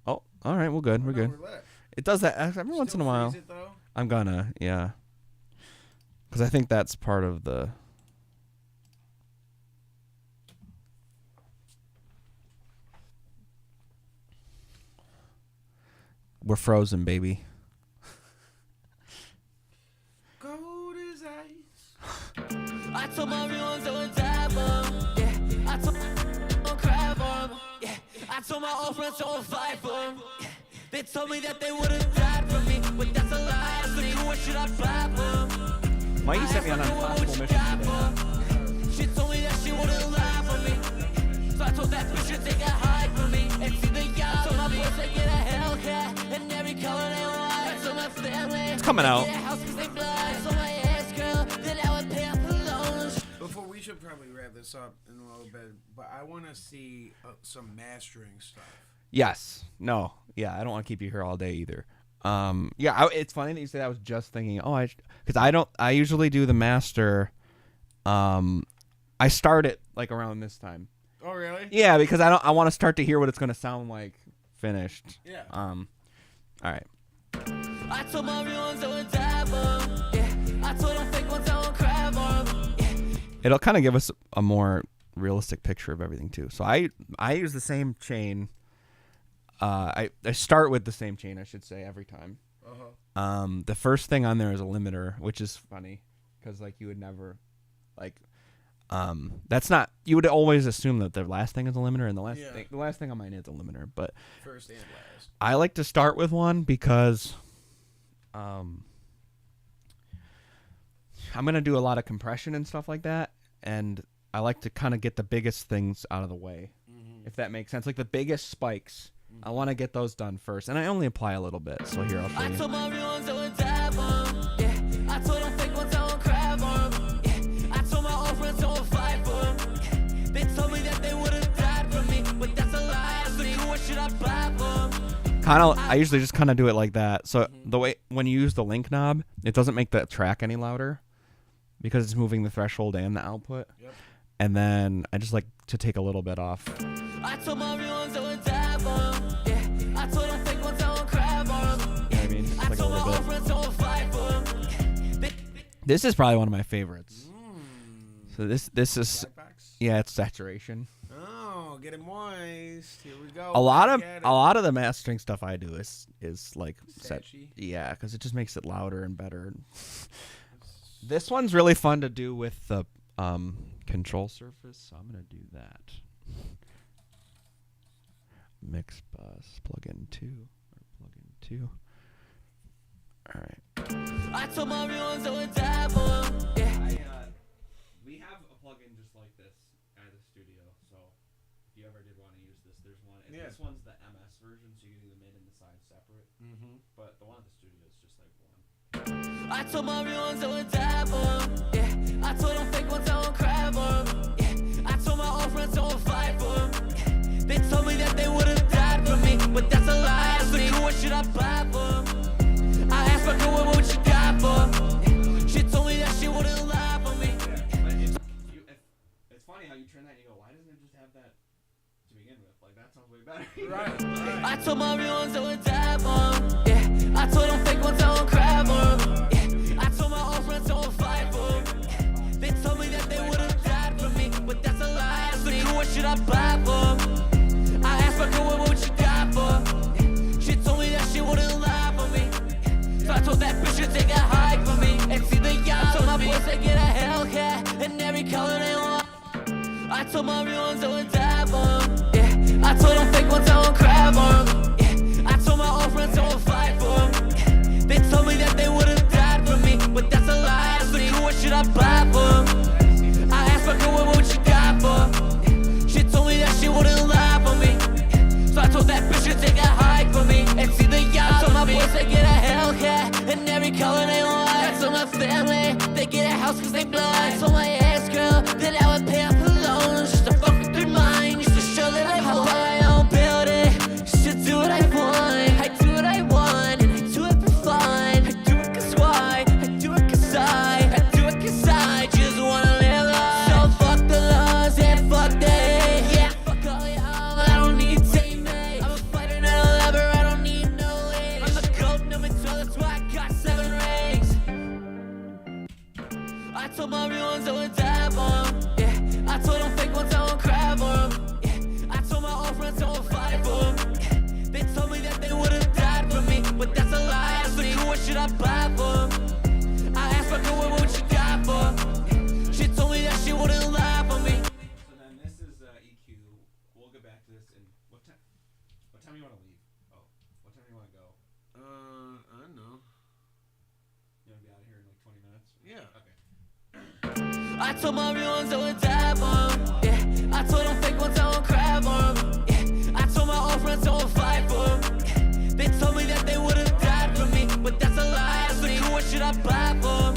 Oh, all right. We're good. We're good. We're lit. It does that every once in a Still while. freeze it, though? I'm gonna, yeah. Because I think that's part of the. We're frozen, baby. Cold as ice. I told my real ones I would die for 'em. Yeah, I told them don't cry for 'em. Yeah, I told my old friends don't fight for 'em. Yeah, they told me that they would have died for me, but that's a lie. I asked the girl, what should I buy for 'em? Mikey sent me on an impossible mission today. She told me that she wouldn't lie for me. So I told that bitch to take a hike for me and see the yacht. Told my boys to get a Hellcat and every color they want. I told my family It's coming out. get a house 'cause they blind. So my ex-girl that I would pay off the loans. Before we should probably wrap this up in a little bit, but I want to see some mastering stuff. Yes. No. Yeah. I don't want to keep you here all day either. It's funny that you say that. I was just thinking, because I usually do the master. I start it like around this time. Oh really? Yeah, because I want to start to hear what it's gonna sound like finished. Yeah. All right. I told my real ones I would die for 'em. Yeah, it'll kind of give us a more realistic picture of everything too. So I use the same chain. I start with the same chain, I should say, every time. The first thing on there is a limiter, which is funny because like you would never like that's not, you would always assume that the last thing is a limiter and the last thing on mine is a limiter, but First and last. I like to start with one because I'm going to do a lot of compression and stuff like that, and I like to kind of get the biggest things out of the way, if that makes sense. Like the biggest spikes, I want to get those done first, and I only apply a little bit. So here, I'll show I you. told my real ones I would die for 'em. Yeah, I told them fake ones I would cry for 'em. Yeah, I told my old friends I would fight for 'em. Yeah, they told me that they would have died for me, but that's a lie. So what should I buy for 'em? I usually just kind of do it like that. So the way when you use the link knob, it doesn't make the track any louder because it's moving the threshold and the output. Yep. And then I just like to take a little bit off. I told my real ones I would die for 'em. Yeah, I told them fake ones I would cry for 'em. You know what I mean? Just I like a told my little old bit. friends I would fight for 'em. This is probably one of my favorites. So this is Black box. yeah, it's saturation. Oh, get it moist. Here we go. A lot Back at it. of the mastering stuff I do is like set. Satchy. Yeah, because it just makes it louder and better. This one's really fun to do with the control surface, so I'm gonna do that. Mix bus plugin 2 or plugin 2. All right. I told my real ones I would die for 'em. Yeah. We have a plugin just like this at the studio, so if you ever did want to use this, there's one. And Yeah. This one's the MS version, so you can do the mid and the side separate. But the one at the studio is just like one. I told my real ones I would die for 'em. Yeah, I told them fake ones I would cry for 'em. Yeah, I told my old friends I would fight for 'em. Yeah, they told me that they would have died for me, but that's a lie. So what should I buy for 'em? I asked my girl what she died for. Yeah, she told me that she wouldn't lie for me. It's funny how you turn that and you go, why doesn't it just have that to begin with? Like, that sounds way better. Right. I told my real ones I would die for 'em. Yeah, I told them fake ones I would cry for 'em. Yeah, I told my old friends I would fight for 'em. Yeah, they told me that they would have died for me, but that's a lie. So what should I buy for 'em? I asked my girl what she died for. Yeah, she told me that she wouldn't lie for me. So I told that bitch to take a hike for me and see the yacht. I told my boys to get a Hellcat in every color they want. I told my real ones I would die for 'em. Yeah, I told them fake ones I would cry for 'em. Yeah, I told my old friends I would fight for 'em. Yeah, they told me that they would have died for me, but that's a lie. So what should I buy for 'em? I asked my girl what she died for. Yeah, she told me that she wouldn't lie for me. Yeah, so I told that bitch to take a hike for me and see the yacht. I told my boys to get a Hellcat in every color they want. I told my family they get a house cause they blind. I told my ex-girl that I would pay off her loans just to fuck with their mind, just to show that I want my own building, just to do what I want. I do what I want and I do it for fun. I do it cause why? I do it cause I do it cause I just wanna live life. So fuck the laws and fuck the hate. Yeah, fuck all y'all, I don't need teammates. I'm a fighter, not a lover, I don't need no age. I'm a goat number 12, that's why I got 7 rings. I told my real ones I would die for 'em. Yeah, I told them fake ones I would cry for 'em. Yeah, I told my old friends I would fight for 'em. Yeah, they told me that they would have died for me, but that's a lie. So what should I buy for 'em? I asked my girl what she died for. Yeah, she told me that she wouldn't lie for me. So then this is EQ. We'll get back to this in what time? What time you want to leave? Oh, what time do you want to go? I don't know. You want to be out of here in like 20 minutes? Yeah. Okay. I told my real ones I would die for 'em. Yeah, I told them fake ones I would cry for 'em. Yeah, I told my old friends I would fight for 'em. Yeah, they told me that they would have died for me, but that's a lie. So what should I buy for 'em?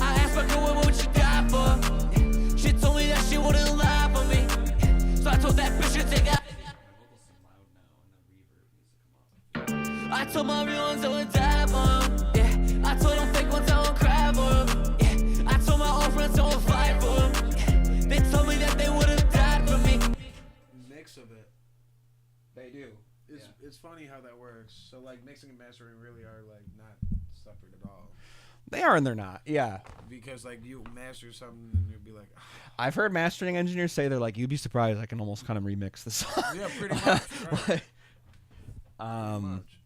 I asked my girl what she died for. Yeah, she told me that she wouldn't lie for me. Yeah, so I told that bitch to take a. My vocals seem loud now, and the reverb needs to come off. I told my real ones I would die for 'em. Yeah, I told them fake ones I would cry for 'em. Yeah, I told my old friends I would fight for 'em. Yeah, they told me that they would have died for me. Mix of it. They do. It's funny how that works. So like mixing and mastering really are like not separate at all. They are and they're not. Yeah. Because like you master something and you'll be like, "Ah." I've heard mastering engineers say they're like, you'd be surprised I can almost kind of remix the song. Yeah, pretty much. Right. Pretty much.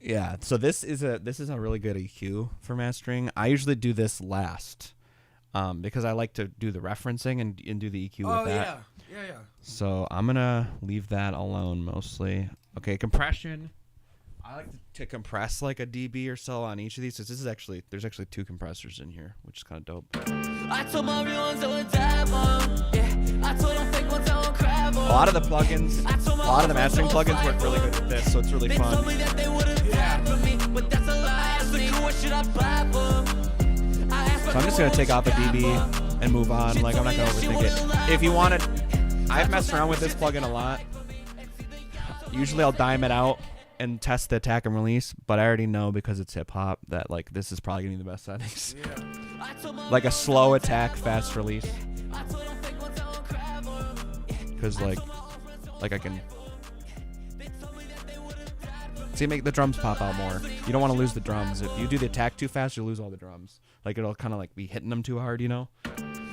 Yeah. So this is a really good EQ for mastering. I usually do this last, because I like to do the referencing and do the EQ with that. Yeah. So I'm gonna leave that alone mostly. Okay, compression. I like to compress like a dB or so on each of these. So there's actually 2 compressors in here, which is kind of dope. I told my real ones I would die for. Yeah, I told them fake ones I would cry for. A lot of the plugins, a lot of the mastering plugins work really good with this, so it's really They told fun. me that they would have died for me, but that's a lie. So what should I buy for? So I'm just gonna take off a dB and move on. Like I'm not gonna overthink it. If you want to, I've messed around with this plugin a lot. Usually I'll dime it out and test the attack and release, but I already know because it's hip hop that like this is probably gonna be the best settings. Like a slow attack, fast release. Because like I can see, make the drums pop out more. You don't want to lose the drums. If you do the attack too fast, you'll lose all the drums. Like it'll kind of like be hitting them too hard, you know.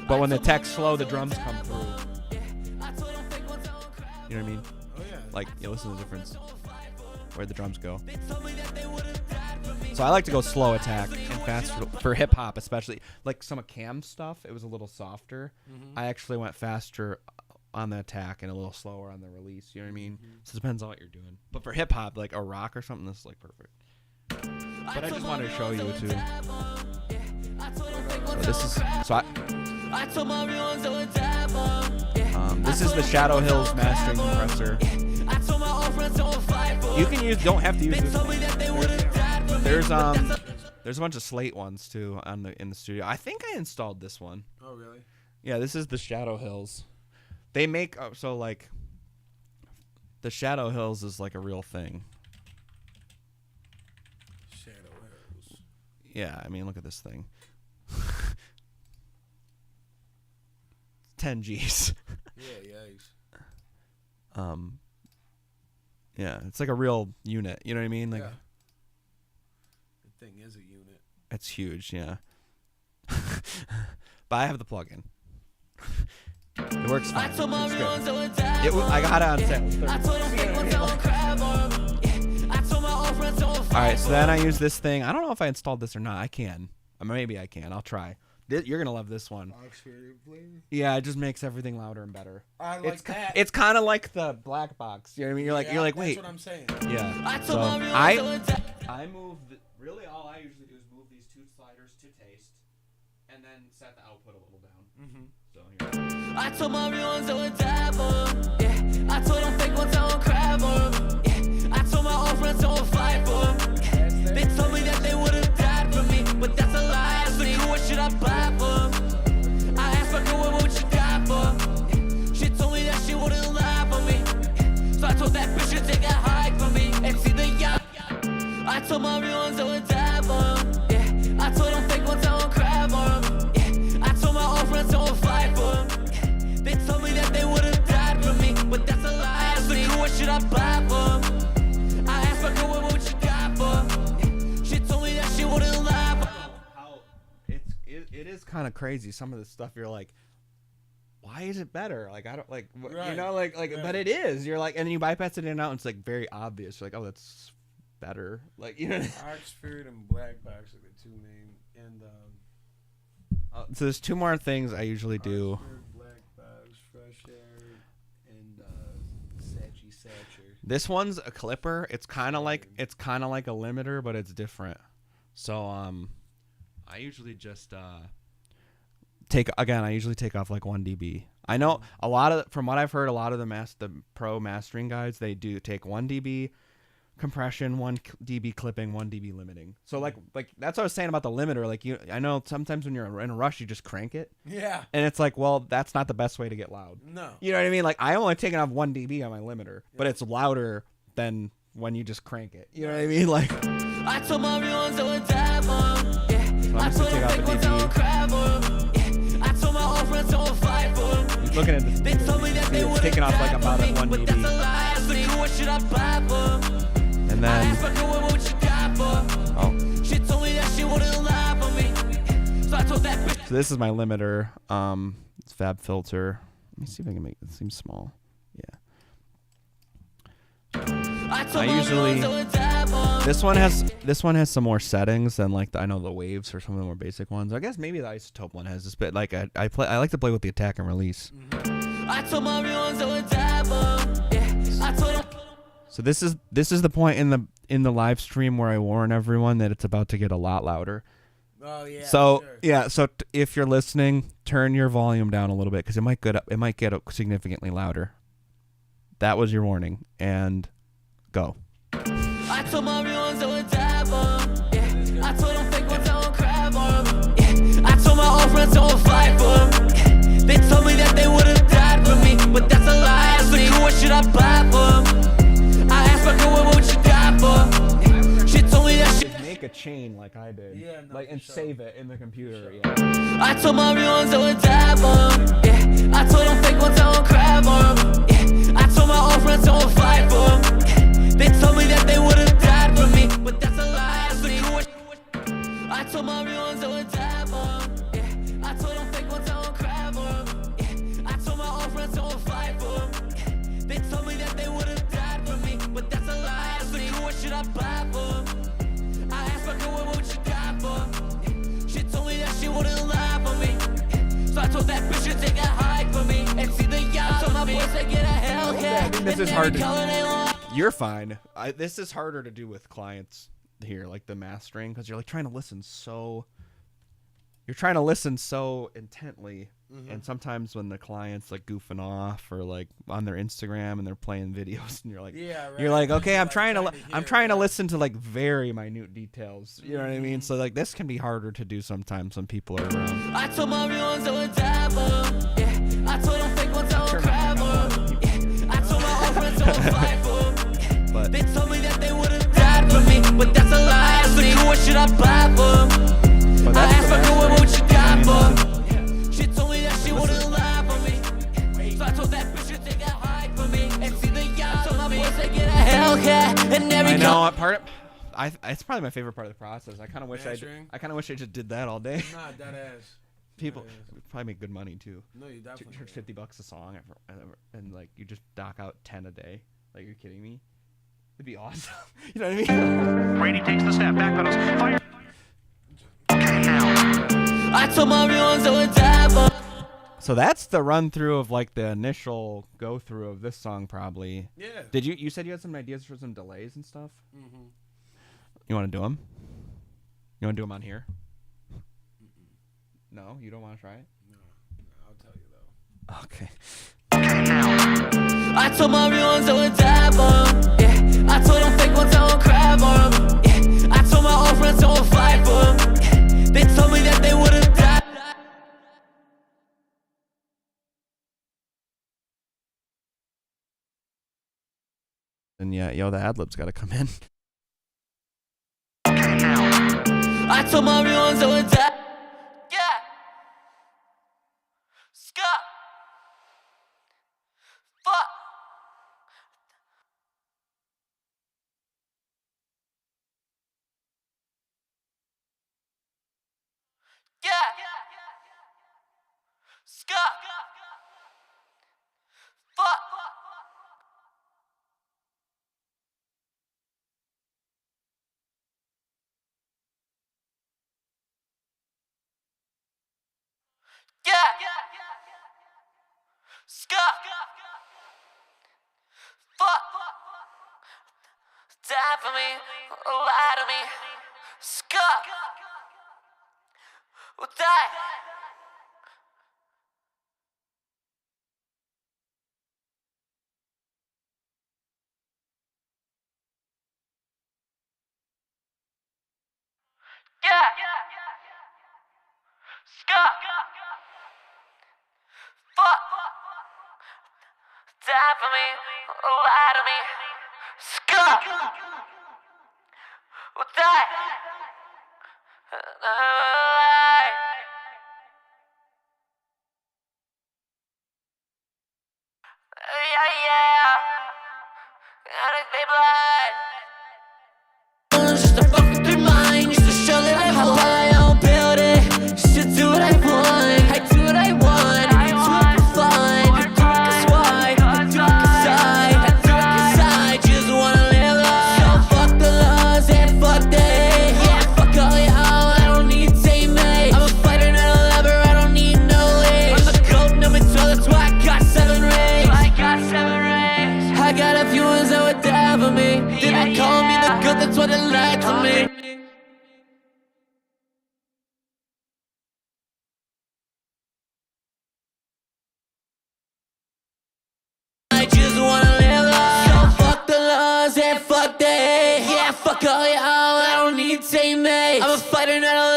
But when the attack's slow, the drums come through. You know what I mean? Oh yeah. Like you listen to the difference where the drums go. So I like to go slow attack and fast for hip hop, especially like some of Cam's stuff. It was a little softer. I actually went faster on the attack and a little slower on the release. You know what I mean? So it depends on what you're doing. But for hip hop, like a rock or something, this is like perfect. But I just wanted to show you too. This is the Shadow Hills mastering compressor. You can don't have to use this. There's a bunch of Slate ones too in the studio. I think I installed this one. Oh really? Yeah, this is the Shadow Hills. They make so like the Shadow Hills is like a real thing. Shadow Hills. Yeah, I mean look at this thing. 10 G's. Yeah, yikes. Yeah, it's like a real unit. You know what I mean? Like, Yeah. The thing is a unit. it's huge. Yeah. But I have the plugin. It works fine. It's good. I got it on sale. All right, so then I use this thing. I don't know if I installed this or not. I can. Maybe I can. I'll try. You're gonna love this one. Yeah, it just makes everything louder and better. I like that. It's kind of like the black box. You know what I mean? You're like, wait. That's what I'm saying. Yeah. So I move. Really, all I usually do is move these 2 sliders to taste, and then set the output a little down. So here. I told my real ones I would die for. Yeah, I told them fake ones I would cry for. Yeah, I told my old friends I would fight for. They told me that they would have died for me, but that's a lie. So what should I buy for? I asked my girl what she died for. She told me that she wouldn't lie for me. So I told that bitch to take a hike for me and see the yacht. I told my real ones I would die for. Yeah, I told them fake ones I would cry for. Yeah, I told my old friends I would fight for. They told me that they would have died for me, but that's a lie. So what should I buy for? I asked my girl what she died for. She told me that she wouldn't lie for. How it is kind of crazy. Some of the stuff you're like, why is it better? Like I don't like Right. you know like but it is. You're like, and then you bypass it in and out. And it's like very obvious. You're like, oh, that's better. Like you know. Oxford and Black Box are the 2 main, and So there's 2 more things I usually do. Oxford, Black Box, Fresh Air, and Satcher. This one's a clipper. It's kind of like a limiter, but it's different. So I usually just take off like 1 dB. I know from what I've heard, a lot of the pro mastering guides, they do take 1 dB compression, 1 dB clipping, 1 dB limiting. So like that's what I was saying about the limiter. Like I know sometimes when you're in a rush, you just crank it. Yeah. And it's like, well, that's not the best way to get loud. No. You know what I mean? Like I only taken off 1 dB on my limiter, but it's louder than when you just crank it. You know what I mean? Like I told my real ones I would die for. Yeah, I told them fake ones I would cry for. Yeah, I told my old friends I would fight for. looking at this, They told me that they it's would taking off like about at 1 but that's a dB. lie. So what should I buy for? And I then asked my girl what she got for. oh, She told me that she wouldn't lie for So this is my limiter. It's Fab Filter. Let me see if I can make it seem small. Yeah. I usually this one has some more settings than like I know the waves or some of the more basic ones. I guess maybe the isotope one has this bit. Like I like to play with the attack and release. So this is the point in the live stream where I warn everyone that it's about to get a lot louder. Oh yeah. So sure. yeah, so if you're listening, turn your volume down a little bit because it might get significantly louder. That was your warning, and go. I told my real ones I would die for 'em. Yeah. I told them fake ones I won't cry for 'em. Yeah. I told my old friends I won't fight for 'em. Yeah. They told me that they would've died for me, but that's a lie. I said, cool, what should I buy for 'em? I asked my girl, what would you die for? Yeah. She told me that shit. Make a chain like I did. Yeah, no, and sure. save it in the computer. Sure. Yeah. I told my real ones I would die for 'em. Yeah. I told them fake ones I won't cry for 'em. Yeah. I told my old friends I won't fight for 'em. Yeah. They told me that they would've died for me, but that's a lie. I said, cool, I told my real ones I would die for 'em. Yeah. I told them fake ones I won't cry for 'em. Yeah. I told my old friends I won't fight for 'em. Yeah. They told me that they would've died for me, but that's a lie. I said, cool, what should I buy for 'em? I asked my girl, what would you die for? Yeah. She told me that she wouldn't lie for me. Yeah. So I told that bitch to take a hike for me and see the yacht. Told my boys to get a Hellcat. I think this and is every hard to- color they want. You're fine. This is harder to do with clients here, like the mastering, because you're like trying to listen so intently, and sometimes when the client's like goofing off or like on their Instagram and they're playing videos, and you're like, Yeah, right. you're like, okay, You're I'm like trying to hear, listen to like very minute details. You know what I mean? So like this can be harder to do sometimes when people are around. I told my real ones I would die for 'em. Yeah. I told them fake ones I won't cry for 'em. Yeah. I told my old friends I won't fight for 'em. Yeah. But They told me that they would've died for me, but that's a lie. I said, cool, what should I buy for 'em? but I that's asked the my girl, what mastering. would you die I mean, for? Yeah. She told me that she wouldn't lie for me. Yeah. So I told that bitch to take a hike for me and see the yacht. Told my boys to get a Hellcat and every I know color. it's probably my favorite part of the process. I kind of wish Mastering? I just did that all day. Nah, that ass. People That ass. probably make good money too. No, you definitely. Charge $50 a song, and like you just dock out 10 a day. Like you're kidding me? It'd be awesome. You know what I mean? Brady takes the snap, backpedals, fire. Okay, now. I told my real ones I would die for. So that's the run through of like the initial go through of this song, probably. Yeah. Did you said you had some ideas for some delays and stuff? Mm-hmm. You want to do them? You want to do them on here? No, you don't want to try it? No, I'll tell you though. Okay. Okay, now. I told my real ones I would die for 'em. Yeah. I told them fake ones I won't cry for 'em. Yeah. I told my old friends I won't fight for 'em. Yeah. They told me that they would've died. And yeah, the ad lib's got to come in. Okay, now. I told my real ones I would die. Yeah. Scott. Fuck. Yeah. Scott. Fuck. Yeah. Scott. Fuck. Die for me. Lie to me. Scott. Die. Yeah. Scott. Fuck. Die for me. Lie to me. Scott. Die. Lie. Yeah. Gotta be blind. Just to fuck with their mind, just to show that I'm high, I'll build it. Just to do what I want.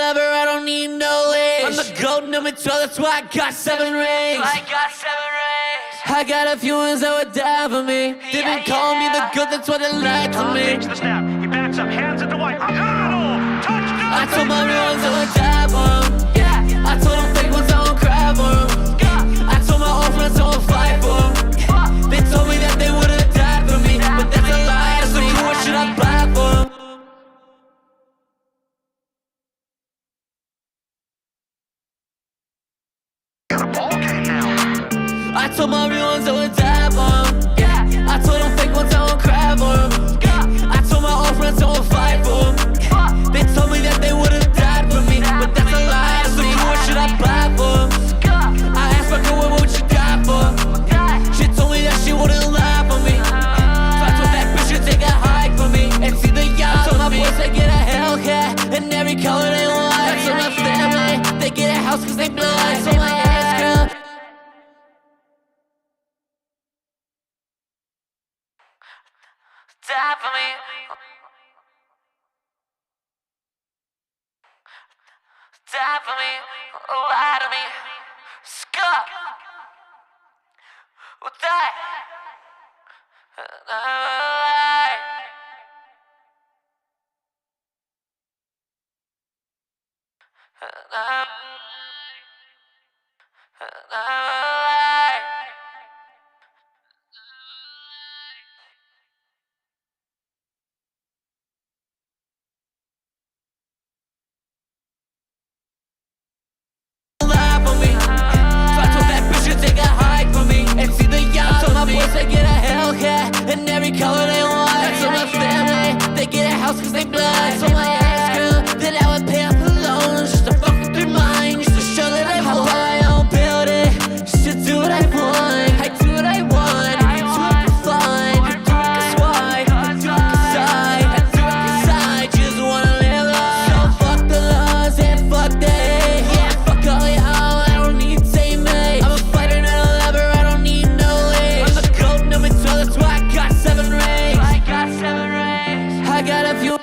lever, I don't need no leash. I'm the goat number 12, that's why I got 7 rings. I got a few ones that would die for me. They've been calling me the goat, that's why they lied to Tom me. takes the snap. He backs up, hands it to White. O'Connell! Touchdown! I told my real ones I would die for them. Yeah, I told them fake ones I won't cry for them. Yeah, I told my old friends I won't fight for them. They told me that they would've died for me, but that's a lie. So what should I buy for them? Got a ball game now. I told my real ones I would die for them. Yeah, I told them fake ones I won't cry for them. Yeah, I told my old friends I won't fight for them. They told me that they would've died for me, but that's a lie. So what should I buy for them? I asked my girl what you got for. She told me that she wouldn't lie for me. So I told that bitch to take a hike for me and see the yacht. So my boys they get a Hellcat and every color they want. So my family they get a house 'cause they blind. So my ass girl. Die for me. Die for me. Lie to me. Scott. Die. Lie. And every color they want. So my family, they get a house 'cause they blind. So my ex girl, that I would pay off the loans just to fuck with their mind, just to show that I want. I buy my own building, just to do what I want. I do what I want, I do it for fun. I do it 'cause why? I do it 'cause I just wanna live life. So fuck the laws and fuck the hate. Yeah, fuck all y'all, I don't need teammates. I'm a fighter, not a lover, I don't need no leash. I'm the goat number 12, that's why I got 7 rings. I got a few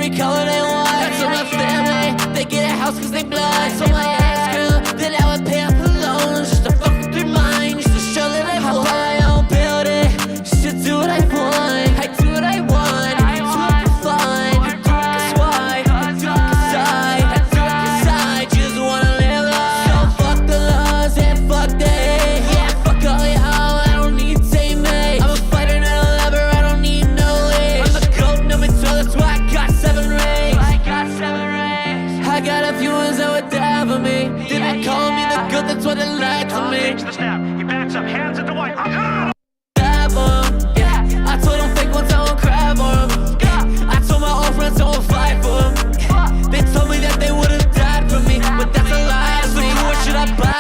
every color they want. I told my family they get a house cause they blind. I told my ex-girl that I would pay off her loans just to fuck with their mind, just to show that I want. I buy my own building, just to do what I want. I do what I want, I do it for fun. I do it cause why, I do it cause I do it cause I just wanna live life. So fuck the laws and fuck the hate. Yeah, fuck all y'all, I don't need teammates. I'm a fighter, not a lover, I don't need no leash. I'm the GOAT, number 12, that's why I got 7 rings. I got 7 rings. I got a few ones that would die for me. Did they call me the GOAT, that's what they like for me. Takes the snap. He backs up, hands it to White. Yeah, I told them fake ones I won't cry for them. Yeah, I told my old friends I won't fight for them. Yeah, they told me that they would've died for me, but that's a lie. So what should I buy?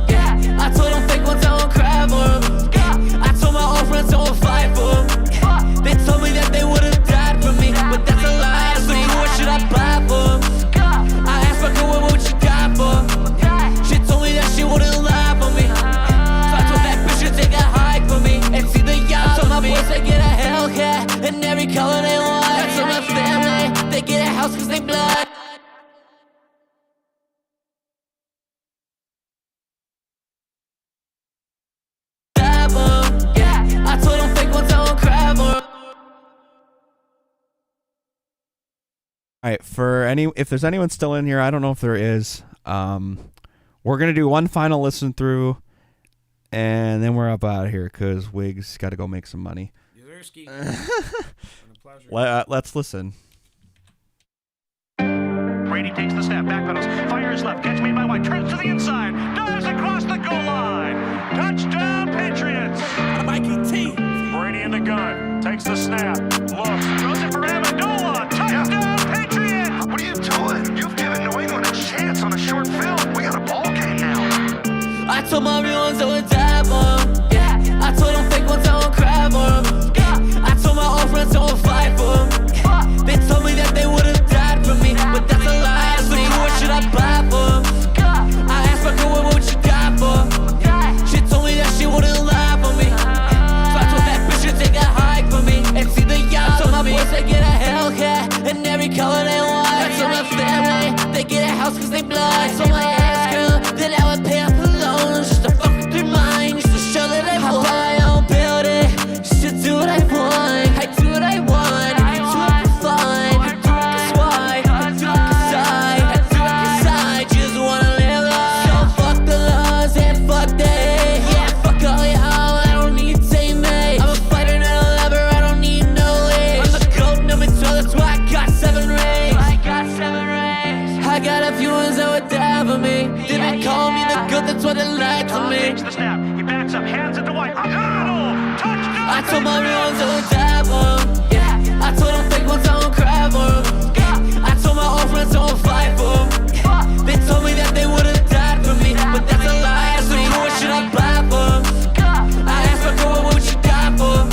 Yeah, I told them fake ones I won't cry for them. Yeah, I told my old friends I won't fight for them. Yeah, they told me that they would've died for me, but that's a lie. So what should I buy for them? I asked my girl what she got for. She told me that she wouldn't lie for me. So I told that bitch to take a hike for me and see the yacht. So my boys they get a Hellcat in every color they want. I told my family they get a house cause they blind. Yeah, I told them fake ones I won't cry for. All right, if there's anyone still in here, I don't know if there is. We're gonna do one final listen through, and then we're up out of here because Wigs got to go make some money. Yulerski. Let's listen. Brady takes the snap, backpedals, fires left, catch made by White, turns to the inside, dives across the goal line. Touchdown, Patriots! Mikey T. Brady in the gun, takes the snap, looks, throws it for Amendola. Touchdown, Patriots! What are you doing? You've given New England a chance on a short film. We got a ball game now. I told my real ones I would die for them. Yeah, I told them fake ones I won't cry for them. Yeah, I told my old friends I won't fight for them. Yeah, they told me that they would've died for me, but that's a lie. So what should I buy for them? Yeah, I asked my girl what she got for. Yeah, she told me that she wouldn't lie for me. So I told that bitch to take a hike for me and see the yacht. So my boys they get a Hellcat in every color they want. I told my family they get a house cause they blind. So my ex-girl that I would pay off her loans just to fuck with their mind, just to show that I want. I buy my own building, just to do what I want. I do what I want, I do it for fun. I do it cause why, I do it cause I do it cause I just wanna live life. So fuck the laws and fuck the hate. Yeah, fuck all y'all, I don't need teammates. I'm a fighter, not a lover, I don't need no leash. I'm the GOAT, number 12, that's why I got 7 rings. I got 7 rings. I got a few ones that would die for me. Did they call me the GOAT, that's what they like for me. Takes the snap, he backs up, hands it to White. Touchdown! I told my real ones I would die for them. Yeah, I told them fake ones I won't cry for them. Yeah, I told my old friends I won't fight for them. Yeah, they told me that they would've died for me, but that's a lie. So what should I buy for them? I asked my girl what she got for.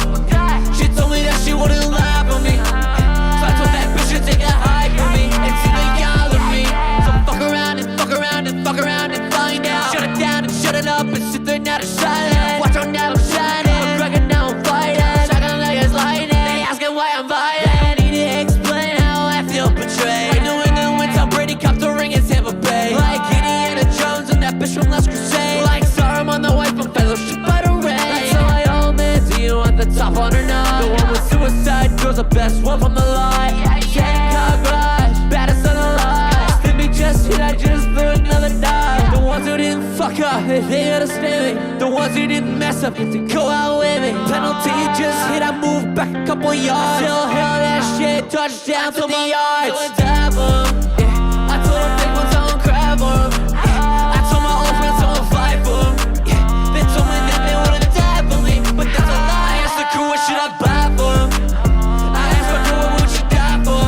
She told me that she wouldn't lie for me. So I told that bitch to take a hike for me and see the yacht with me. So fuck around and fuck around and fuck around and find out. Shut it down and shut it up and sit there now to silence. Watch out now I'm shining. I'm cracking now I'm fighting. Shotgun like it's lightning. They asking why I'm violent. I need to explain how I feel betrayed. Like New England wins, Tom Brady copped the ring in Tampa Bay. Like Indiana Jones and that bitch from Last Crusade. Like Saruman the wife from Fellowship by the Ray. Like so I own this. Do you want the top one or not? The one with suicide girl's the best one from the line. 10-car garage, baddest on the line. Spin me just hit, I just threw another dive. The ones who didn't fuck up, they gotta stay me. The ones who didn't mess up get to go out with me. Penalty just hit, I moved back a couple yards. Still held that shit, touchdown to the yards. So I die for 'em, yeah. I told them fake ones I won't cry for 'em, yeah. I told my old friends I won't fight for 'em, yeah. They told me that they would've died for me, but that's a lie. I asked the crew what should I buy for 'em. I asked my girl what she got for.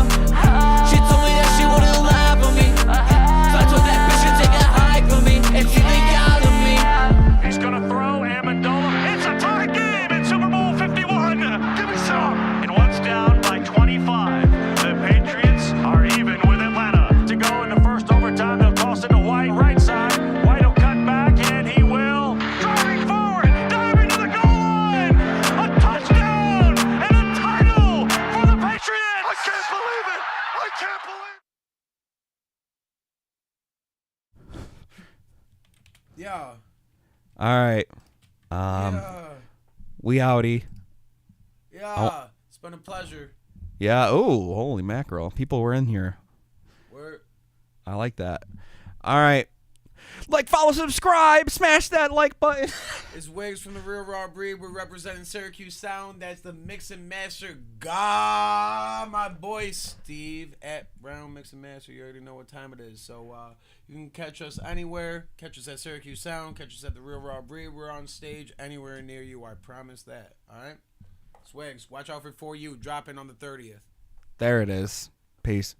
She told me that she wouldn't lie for me. So I told that bitch to take a hike for me and see the yacht with me. He's gonna throw Amendola. It's a tie game in Super Bowl 51. Give me some. And once down by 25, the Patriots are Yeah. All right. Yeah. We outie. Yeah. It's been a pleasure. Yeah. Oh, holy mackerel! People were in here. We're I like that. All right. Like, follow, subscribe, smash that like button. It's Wigs from the Real Raw Breed. We're representing Syracuse Sound. That's the Mix and Master God. My boy Steve at Brown Mix and Master. You already know what time it is. So you can catch us anywhere. Catch us at Syracuse Sound. Catch us at the Real Raw Breed. We're on stage anywhere near you. I promise that. All right? It's Wigs. Watch out for you dropping on the 30th. There it is. Peace.